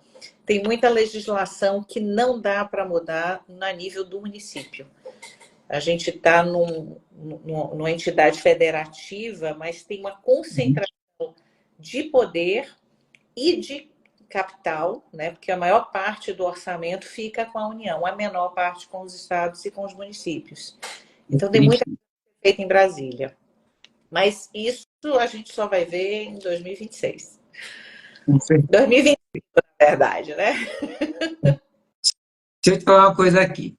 Tem muita legislação que não dá para mudar a nível do município. A gente está numa entidade federativa, mas tem uma concentração de poder e de capital, né? Porque a maior parte do orçamento fica com a União, a menor parte com os estados e com os municípios. Então tem muita coisa feita em Brasília. Mas isso a gente só vai ver em 2026. 2025, na verdade, né? Deixa eu te falar uma coisa aqui.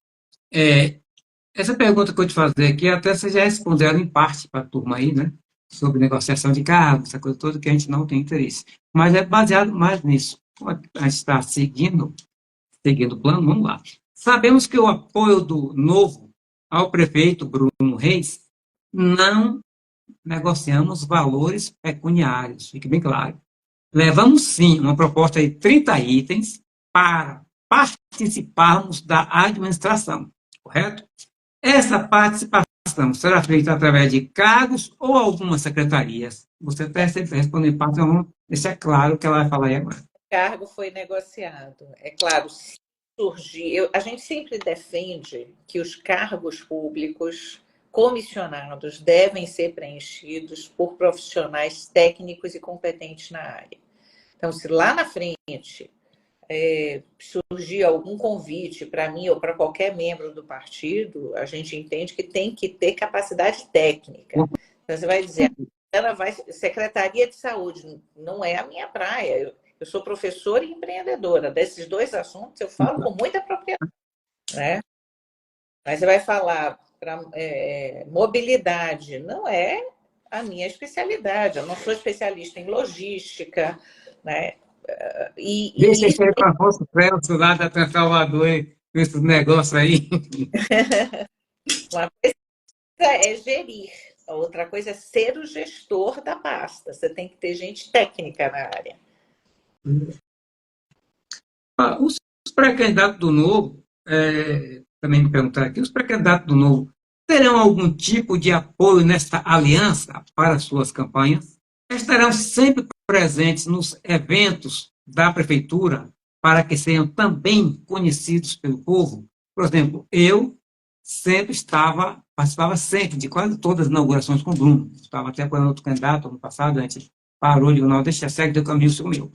Essa pergunta que eu te fazer aqui, até você já respondeu ela em parte para a turma aí, né? Sobre negociação de cargos, essa coisa toda que a gente não tem interesse. Mas é baseado mais nisso. Como a gente está seguindo o plano, vamos lá. Sabemos que o apoio do novo ao prefeito Bruno Reis, não negociamos valores pecuniários, fique bem claro. Levamos, sim, uma proposta de 30 itens para participarmos da administração, correto? Essa participação será feita através de cargos ou algumas secretarias. Você até sempre responde em parte, então vamos deixar claro o que ela vai falar aí agora. O cargo foi negociado. É claro, se surgir. A gente sempre defende que os cargos públicos comissionados devem ser preenchidos por profissionais técnicos e competentes na área. Então, se lá na frente surgir algum convite para mim ou para qualquer membro do partido, a gente entende que tem que ter capacidade técnica. Então, você vai dizer, ela vai, Secretaria de Saúde, não é a minha praia. Eu sou professora e empreendedora. Desses dois assuntos eu falo com muita propriedade, né? Mas você vai falar para mobilidade, não é a minha especialidade. Eu não sou especialista em logística, né? Deixa eu chegar com a Afonso Celso lá da Transsalvador, com esses negócios aí. Uma coisa é gerir, a outra coisa é ser o gestor da pasta. Você tem que ter gente técnica na área. Os pré-candidatos do Novo, também me perguntaram aqui, os pré-candidatos do Novo terão algum tipo de apoio nesta aliança para suas campanhas? Estarão sempre presentes nos eventos da prefeitura para que sejam também conhecidos pelo povo? Por exemplo, eu participava sempre de quase todas as inaugurações com o Bruno. Estava até apoiando outro candidato ano passado, a gente parou, digo, não, deixa, segue teu caminho, seu meu.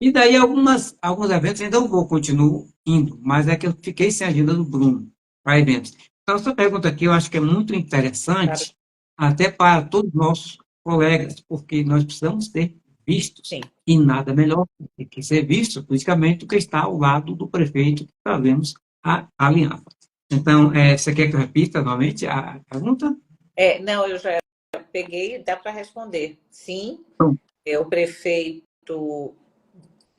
E daí alguns eventos ainda eu continuo indo, mas é que eu fiquei sem a agenda do Bruno para eventos. Então, essa pergunta aqui eu acho que é muito interessante, até para todos os nossos colegas, porque nós precisamos ter vistos. Sim. E nada melhor do que ser visto politicamente do que estar ao lado do prefeito que fazemos a aliança. Então, você quer que eu repita novamente a pergunta? Não, eu já peguei, dá para responder. Sim, Então, o prefeito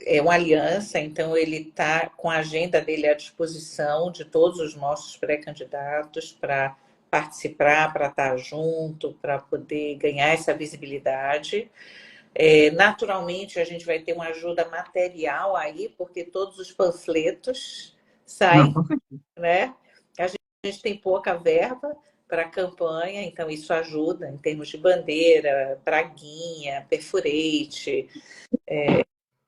é uma aliança, então ele está com a agenda dele à disposição de todos os nossos pré-candidatos para participar, para estar junto, para poder ganhar essa visibilidade. Naturalmente, a gente vai ter uma ajuda material aí, porque todos os panfletos saem, né? A gente tem pouca verba para a campanha, então isso ajuda em termos de bandeira, braguinha, perfurete,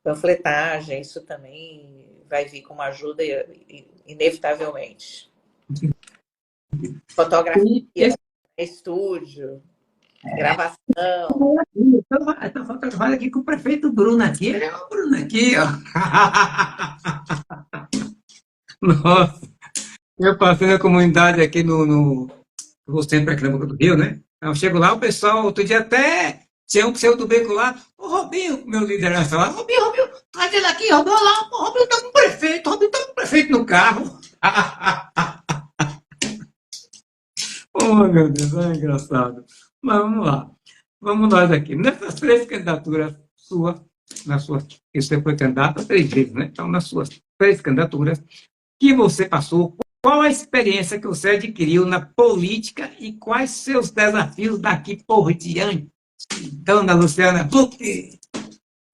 panfletagem, isso também vai vir como ajuda, inevitavelmente. Fotografia, estúdio, gravação. Estou fotografando aqui com o prefeito Bruno aqui. Ele é o Bruno aqui, ó. Nossa, eu passei na comunidade aqui no centro econômico do Rio, né? Eu chego lá, o pessoal, outro dia até tinha um que saiu do beco lá, o Robinho, meu liderança lá, Robinho, traz ele aqui, Robinho, olha lá, o Robinho tá com o prefeito, Robinho tá com o prefeito no carro. Oh, meu Deus, é engraçado. Mas vamos lá. Vamos nós aqui. Nessas três candidaturas suas, você foi candidato 3 vezes, né? Então, nas suas 3 candidaturas que você passou, qual a experiência que você adquiriu na política e quais seus desafios daqui por diante? Dona Luciana Huck.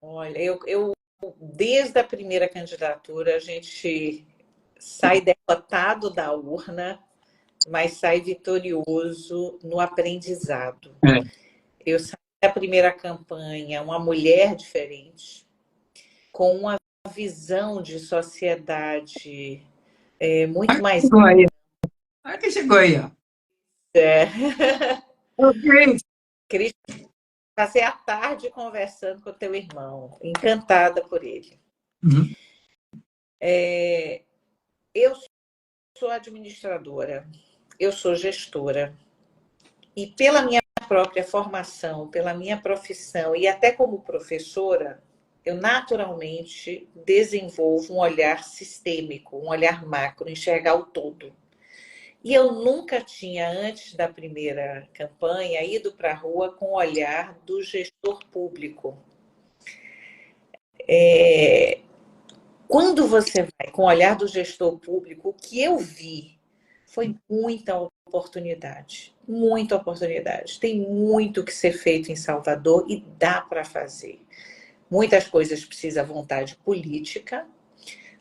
Olha, eu desde a primeira candidatura, a gente sai derrotado da urna, mas sai vitorioso no aprendizado. Eu saí da primeira campanha uma mulher diferente, com uma visão de sociedade muito mais... Quem chegou aí, ó. Cris, passei a tarde conversando com o teu irmão, encantada por ele. Uhum. Eu sou administradora, eu sou gestora, e pela minha própria formação, pela minha profissão e até como professora, eu naturalmente desenvolvo um olhar sistêmico, um olhar macro, enxergar o todo. E eu nunca tinha, antes da primeira campanha, ido para a rua com o olhar do gestor público. Quando você vai com o olhar do gestor público, o que eu vi foi muita oportunidade, muita oportunidade. Tem muito que ser feito em Salvador e dá para fazer. Muitas coisas precisam vontade política,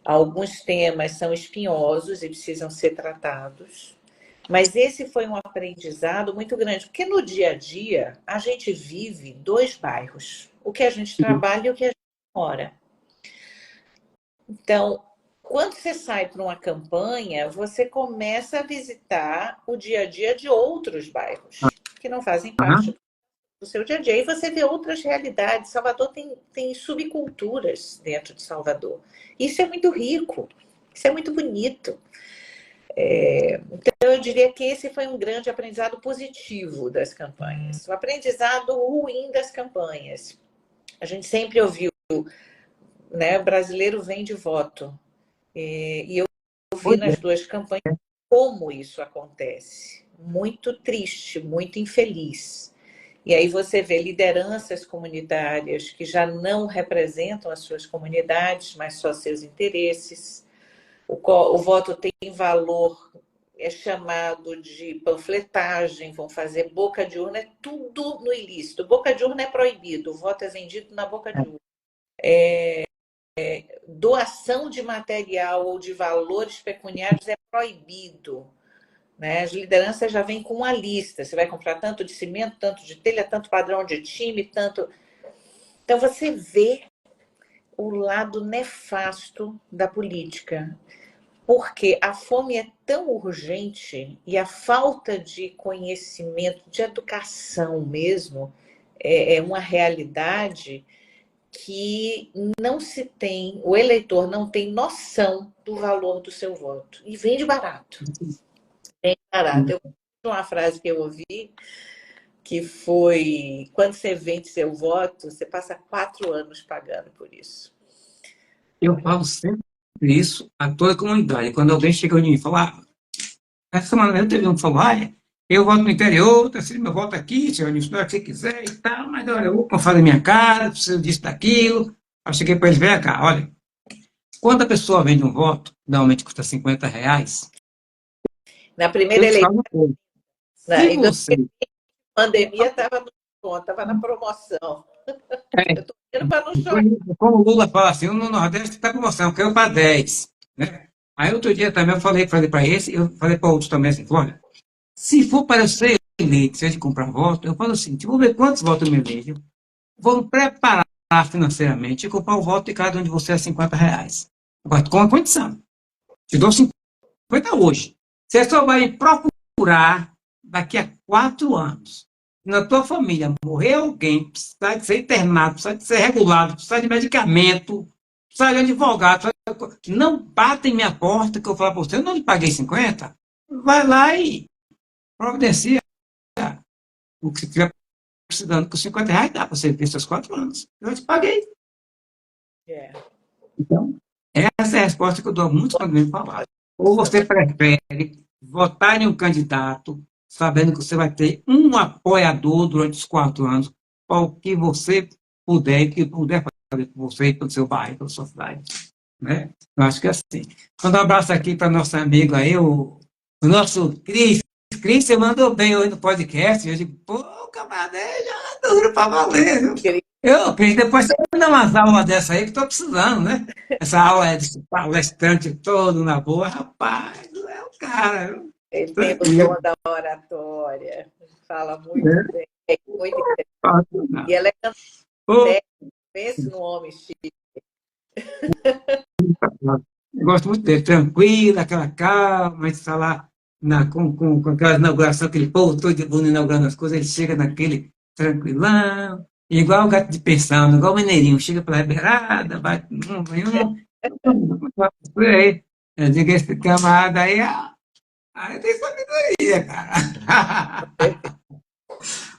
alguns temas são espinhosos e precisam ser tratados. Mas esse foi um aprendizado muito grande, porque no dia a dia a gente vive dois bairros, o que a gente trabalha e o que a gente mora. Então, quando você sai para uma campanha, você começa a visitar o dia a dia de outros bairros que não fazem parte do seu dia a dia. E você vê outras realidades. Salvador tem subculturas dentro de Salvador. Isso é muito rico, isso é muito bonito. Então, eu diria que esse foi um grande aprendizado positivo das campanhas. O aprendizado ruim das campanhas. A gente sempre ouviu, né? O brasileiro vem de voto. E eu vi nas duas campanhas como isso acontece. Muito triste, muito infeliz. E aí você vê lideranças comunitárias que já não representam as suas comunidades, mas só seus interesses. O voto tem valor, é chamado de panfletagem, vão fazer boca de urna, é tudo no ilícito. Boca de urna é proibido, o voto é vendido na boca de urna. Doação de material ou de valores pecuniários é proibido. Né? As lideranças já vêm com uma lista. Você vai comprar tanto de cimento, tanto de telha, tanto padrão de time, tanto... Então, você vê o lado nefasto da política. Porque a fome é tão urgente e a falta de conhecimento, de educação mesmo, é uma realidade que não se tem, o eleitor não tem noção do valor do seu voto. E vende barato. Vende barato. Eu uma frase que eu ouvi que foi: quando você vende seu voto, você passa 4 anos pagando por isso. Eu falo sempre isso a toda a comunidade. Quando alguém chega em mim e fala, essa semana eu teve um que falou, eu voto no interior, decido meu voto aqui, senhor Nilson, na hora que você quiser e tal, mas olha, eu vou fazer minha cara, preciso disso, daquilo. Aí eu cheguei para eles, vem cá, olha, quando a pessoa vende um voto, normalmente custa R$ 50. Na primeira eleição, se você... a pandemia estava na promoção. Eu estou indo para não chorar. Como o Lula fala assim, no Nordeste está promoção, caiu para 10. Né? Aí outro dia também eu falei para esse, eu falei para outros também assim, olha, se for para eu ser eleito, se eu de comprar voto, eu falo assim, vou ver quantos votos eu me elejo, vou me preparar financeiramente e comprar o voto de cada um de vocês a R$ 50. Agora, com a condição, te dou 50 hoje. Você só vai procurar daqui a 4 anos. Na tua família morrer alguém, precisar de ser internado, precisar de ser regulado, precisar de medicamento, precisar de advogado, não bata em minha porta que eu falo para você, eu não lhe paguei 50, vai lá e providencia o que você estiver precisando, com R$ 50 dá para você ver seus 4 anos. Eu te paguei. Então, essa é a resposta que eu dou a muitos quando me falam. Ou você prefere votar em um candidato sabendo que você vai ter um apoiador durante os 4 anos, para o que você puder, e que puder fazer por você, pelo seu bairro, pela sua cidade. Né? Eu acho que é assim. Manda um abraço aqui para nosso amigo aí, o nosso Cris. Cris, você mandou bem hoje no podcast. Eu digo, pô, camarada, já duro para valer. Eu, Cris, depois você manda umas aulas dessa aí que estou precisando, né? Essa aula é de palestrante todo na boa, rapaz, é o cara. Ele tem o dom da oratória, fala muito bem, muito interessante. E ela é cantora, pense no homem chique. Eu gosto muito dele, tranquilo, aquela calma, a gente está lá com aquela inauguração, aquele povo todo inaugurando as coisas, ele chega naquele tranquilão, igual o gato de pensão, igual o mineirinho, chega pela beirada, bate por aí. Eu digo, esse camarada aí, aí tem sabedoria, cara.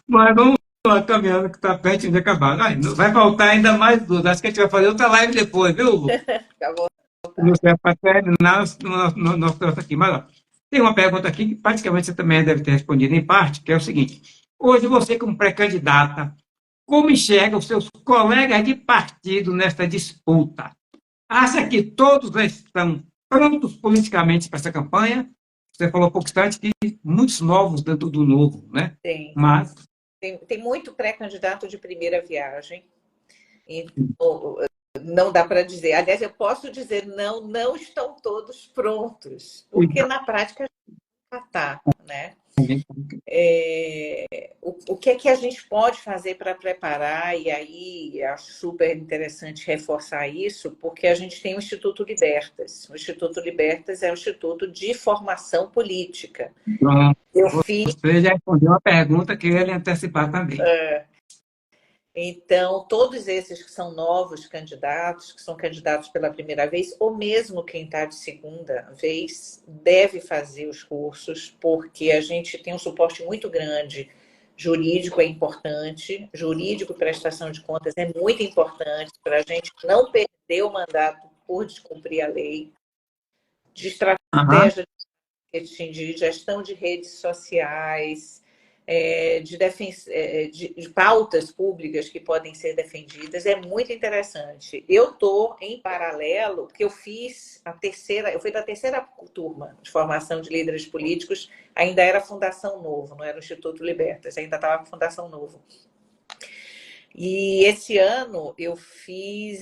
Mas vamos lá, caminhando que está perto de acabar. Ai, não vai faltar ainda mais duas. Acho que a gente vai fazer outra live depois, viu, Lu? Fica à vontade. Você para terminar o nosso troço aqui. Mas, ó, tem uma pergunta aqui que praticamente você também deve ter respondido em parte, que é o seguinte. Hoje você, como pré-candidata, como enxerga os seus colegas de partido nesta disputa? Acha que todos estão prontos politicamente para essa campanha? Você falou há pouco instante que muitos novos dentro do novo, né? Tem, Mas tem muito pré-candidato de primeira viagem. Então, não dá para dizer. Aliás, eu posso dizer, não estão todos prontos, porque na prática já está, né? O que é que a gente pode fazer para preparar? E aí acho super interessante reforçar isso, porque a gente tem o Instituto Libertas. O Instituto Libertas é um instituto de formação política. pronto. Eu fiz. Você já respondeu uma pergunta que eu ia lhe antecipar também. Então, todos esses que são novos candidatos, que são candidatos pela primeira vez, ou mesmo quem está de segunda vez, deve fazer os cursos, porque a gente tem um suporte muito grande. Jurídico é importante, jurídico e prestação de contas é muito importante para a gente não perder o mandato por descumprir a lei, de estratégia de marketing, de gestão de redes sociais, de pautas públicas que podem ser defendidas, é muito interessante. Eu estou em paralelo, porque eu fui da terceira turma de formação de líderes políticos, ainda era Fundação Novo, não era o Instituto Libertas, ainda estava com Fundação Novo. E esse ano eu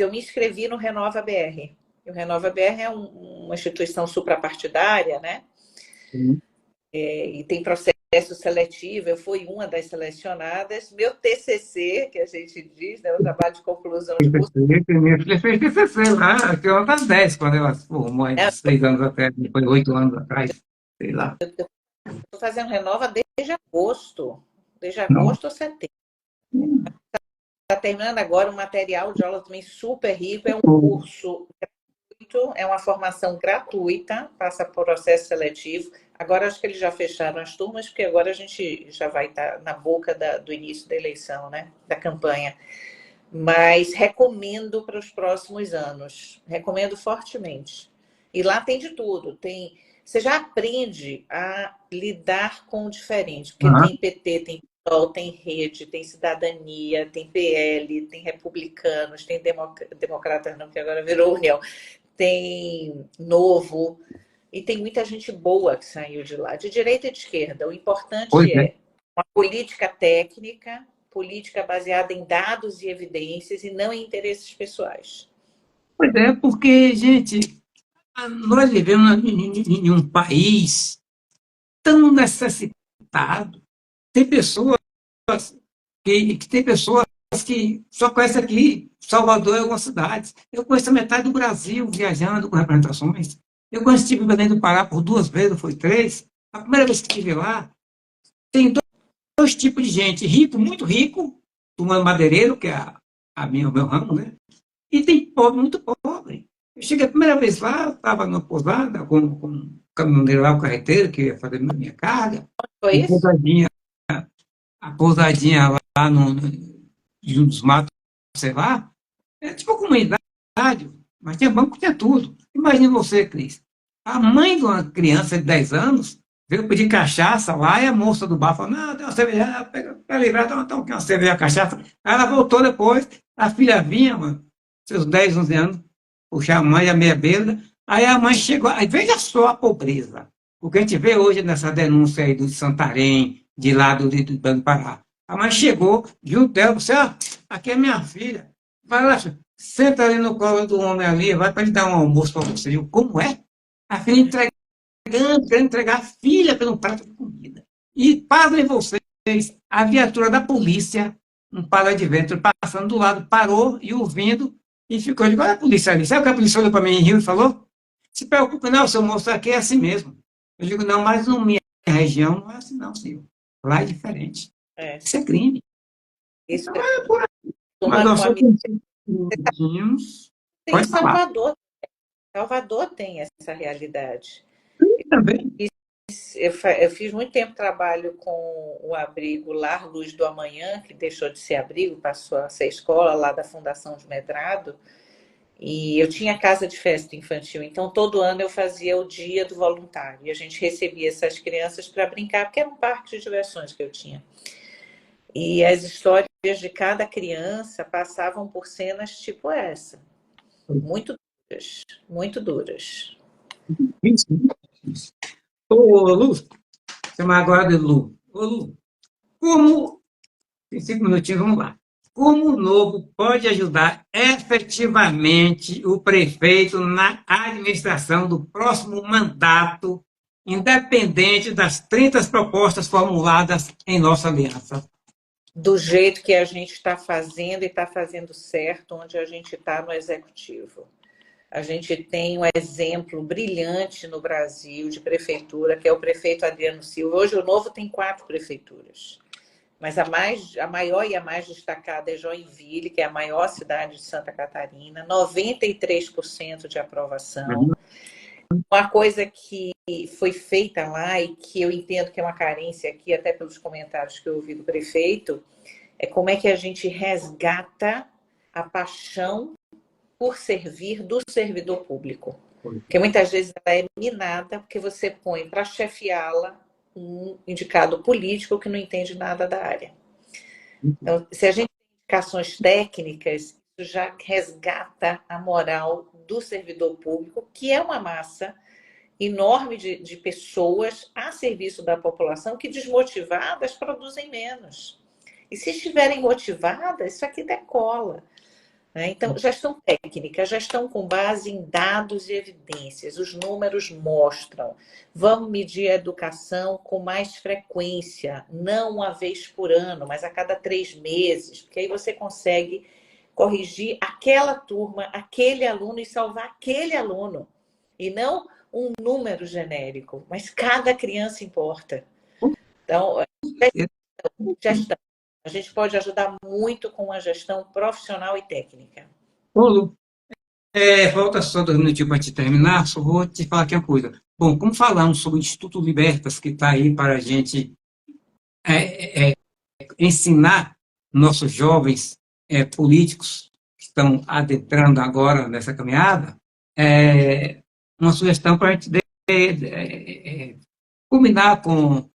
me inscrevi no Renova BR. O Renova BR é uma instituição suprapartidária, né? E tem processo seletivo, eu fui uma das selecionadas. Meu TCC, que a gente diz, né, o trabalho de conclusão de curso. Minha filha fez TCC lá, que ela está 10 quando ela se formou, há 6 anos atrás, depois 8 anos atrás, sei lá. Estou fazendo Renova desde agosto ou setembro. Está terminando agora um material de aula também super rico, é um curso gratuito, é uma formação gratuita, passa por processo seletivo. Agora acho que eles já fecharam as turmas, porque agora a gente já vai estar na boca do início da eleição, né? Da campanha. Mas recomendo para os próximos anos. Recomendo fortemente. E lá tem de tudo. Você já aprende a lidar com o diferente, porque tem PT, tem PSOL, tem Rede, tem Cidadania, tem PL, tem republicanos, tem democratas não, que agora virou União, tem Novo. E tem muita gente boa que saiu de lá, de direita e de esquerda. O importante é uma política técnica, política baseada em dados e evidências e não em interesses pessoais. Pois é, porque, gente, nós vivemos em um país tão necessitado. Tem pessoas que só conhecem aqui Salvador e algumas cidades. Eu conheço a metade do Brasil viajando com representações. Eu conheci estive em Belém do Pará por 2 vezes, foi 3. A primeira vez que estive lá, tem dois tipos de gente. Rico, muito rico, tomando madeireiro, que é o meu ramo, né? E tem pobre, muito pobre. Eu cheguei a primeira vez lá, estava numa pousada com um caminhoneiro lá, o carreteiro, que ia fazer minha carga. Foi isso? A pousadinha lá de um dos matos, sei lá, é tipo uma comunidade, mas tinha banco, tinha tudo. Imagine você, Cris. A mãe de uma criança de 10 anos veio pedir cachaça lá e a moça do bar falou, não, tem uma cerveja, pega livrar, então uma cerveja, cachaça. Aí ela voltou depois, a filha vinha, mano, seus 10, 11 anos, puxar a mãe a meia bêbada. Aí a mãe chegou, aí veja só a pobreza. O que a gente vê hoje nessa denúncia aí do Santarém, de lá do Banco Pará. A mãe chegou, junto dela, você, aqui é minha filha. Vai lá, senta ali no colo do homem ali, vai para ele dar um almoço para você. Eu, como é? A filha querendo entregar a filha pelo prato de comida. E, pasmem vocês, a viatura da polícia, um para de vento, passando do lado, parou e ouvindo, e ficou, eu digo, olha a polícia ali. Sabe o que a polícia olhou para mim em Rio e falou? Se preocupe, não, seu moço, aqui é assim mesmo. Eu digo, não, mas na minha região não é assim não, senhor. Lá é diferente. Isso é crime. Isso então, é por aí. Mas nós só amiga. temos 5 minutinhos. Tem Pode falar. Salvador tem essa realidade. Também. Eu fiz muito tempo trabalho com o abrigo Lar Luz do Amanhã, que deixou de ser abrigo, passou a ser escola lá da Fundação de Medrado. E eu tinha casa de festa infantil, então todo ano eu fazia o dia do voluntário. E a gente recebia essas crianças para brincar, porque era um parque de diversões que eu tinha. E as histórias de cada criança passavam por cenas tipo essa. Muito duras, muito duras. Isso. Ô, Lu, chamar agora de Lu. Ô, Lu, como, em 5 minutinhos, vamos lá. Como o Novo pode ajudar efetivamente o prefeito na administração do próximo mandato, independente das 30 propostas formuladas em nossa aliança? Do jeito que a gente está fazendo e está fazendo certo, onde a gente está no executivo. A gente tem um exemplo brilhante no Brasil de prefeitura, que é o prefeito Adriano Silva. Hoje o Novo tem 4 prefeituras, mas a maior e a mais destacada é Joinville, que é a maior cidade de Santa Catarina, 93% de aprovação. Uma coisa que foi feita lá e que eu entendo que é uma carência aqui, até pelos comentários que eu ouvi do prefeito, é como é que a gente resgata a paixão por servir do servidor público. Porque muitas vezes ela é minada porque você põe para chefiá-la um indicado político que não entende nada da área. Então, se a gente tem indicações técnicas, isso já resgata a moral do servidor público, que é uma massa enorme de pessoas a serviço da população que, desmotivadas, produzem menos. E se estiverem motivadas, isso aqui decola. Então, gestão técnica, gestão com base em dados e evidências. Os números mostram. Vamos medir a educação com mais frequência, não uma vez por ano, mas a cada 3 meses, porque aí você consegue corrigir aquela turma, aquele aluno e salvar aquele aluno. E não um número genérico, mas cada criança importa. Então, gestão. A gente pode ajudar muito com a gestão profissional e técnica. Ô, Lu, falta só 2 minutinhos para te terminar, só vou te falar aqui uma coisa. Bom, como falamos sobre o Instituto Libertas, que está aí para a gente ensinar nossos jovens políticos que estão adentrando agora nessa caminhada, uma sugestão para a gente combinar com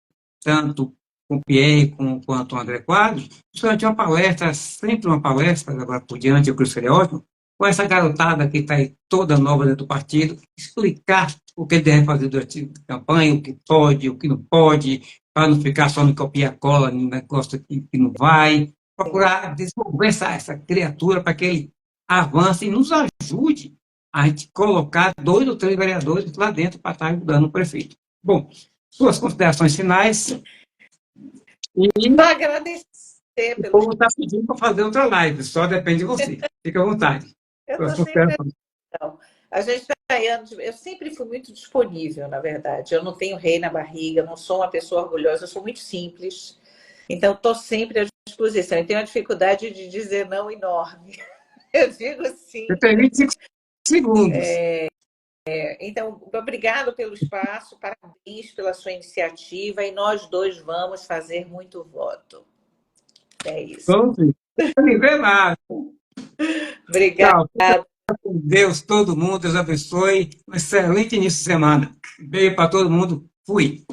tanto com o Pierre quanto o André Quadros, durante uma palestra, sempre uma palestra, agora por diante, eu creio que seria ótimo, com essa garotada que está aí toda nova dentro do partido, explicar o que deve fazer durante a campanha, o que pode, o que não pode, para não ficar só no copia-cola, no negócio que não vai, procurar desenvolver essa criatura para que ele avance e nos ajude a gente colocar 2 ou 3 vereadores lá dentro para estar ajudando o prefeito. Bom, suas considerações finais. E vou agradecer. O povo está pedindo para fazer outra live, só depende de você. Fica à vontade. Eu estou sempre... A gente eu sempre fui muito disponível, na verdade. Eu não tenho rei na barriga, não sou uma pessoa orgulhosa, eu sou muito simples. Então, estou sempre à disposição. E tenho uma dificuldade de dizer não enorme. Eu digo sim. Você tem 25 segundos. Então, obrigado pelo espaço, parabéns pela sua iniciativa e nós 2 vamos fazer muito voto. É isso. Pronto. Não me vê mais. Obrigada. Deus, todo mundo, Deus abençoe. Um excelente início de semana. Beijo para todo mundo. Fui.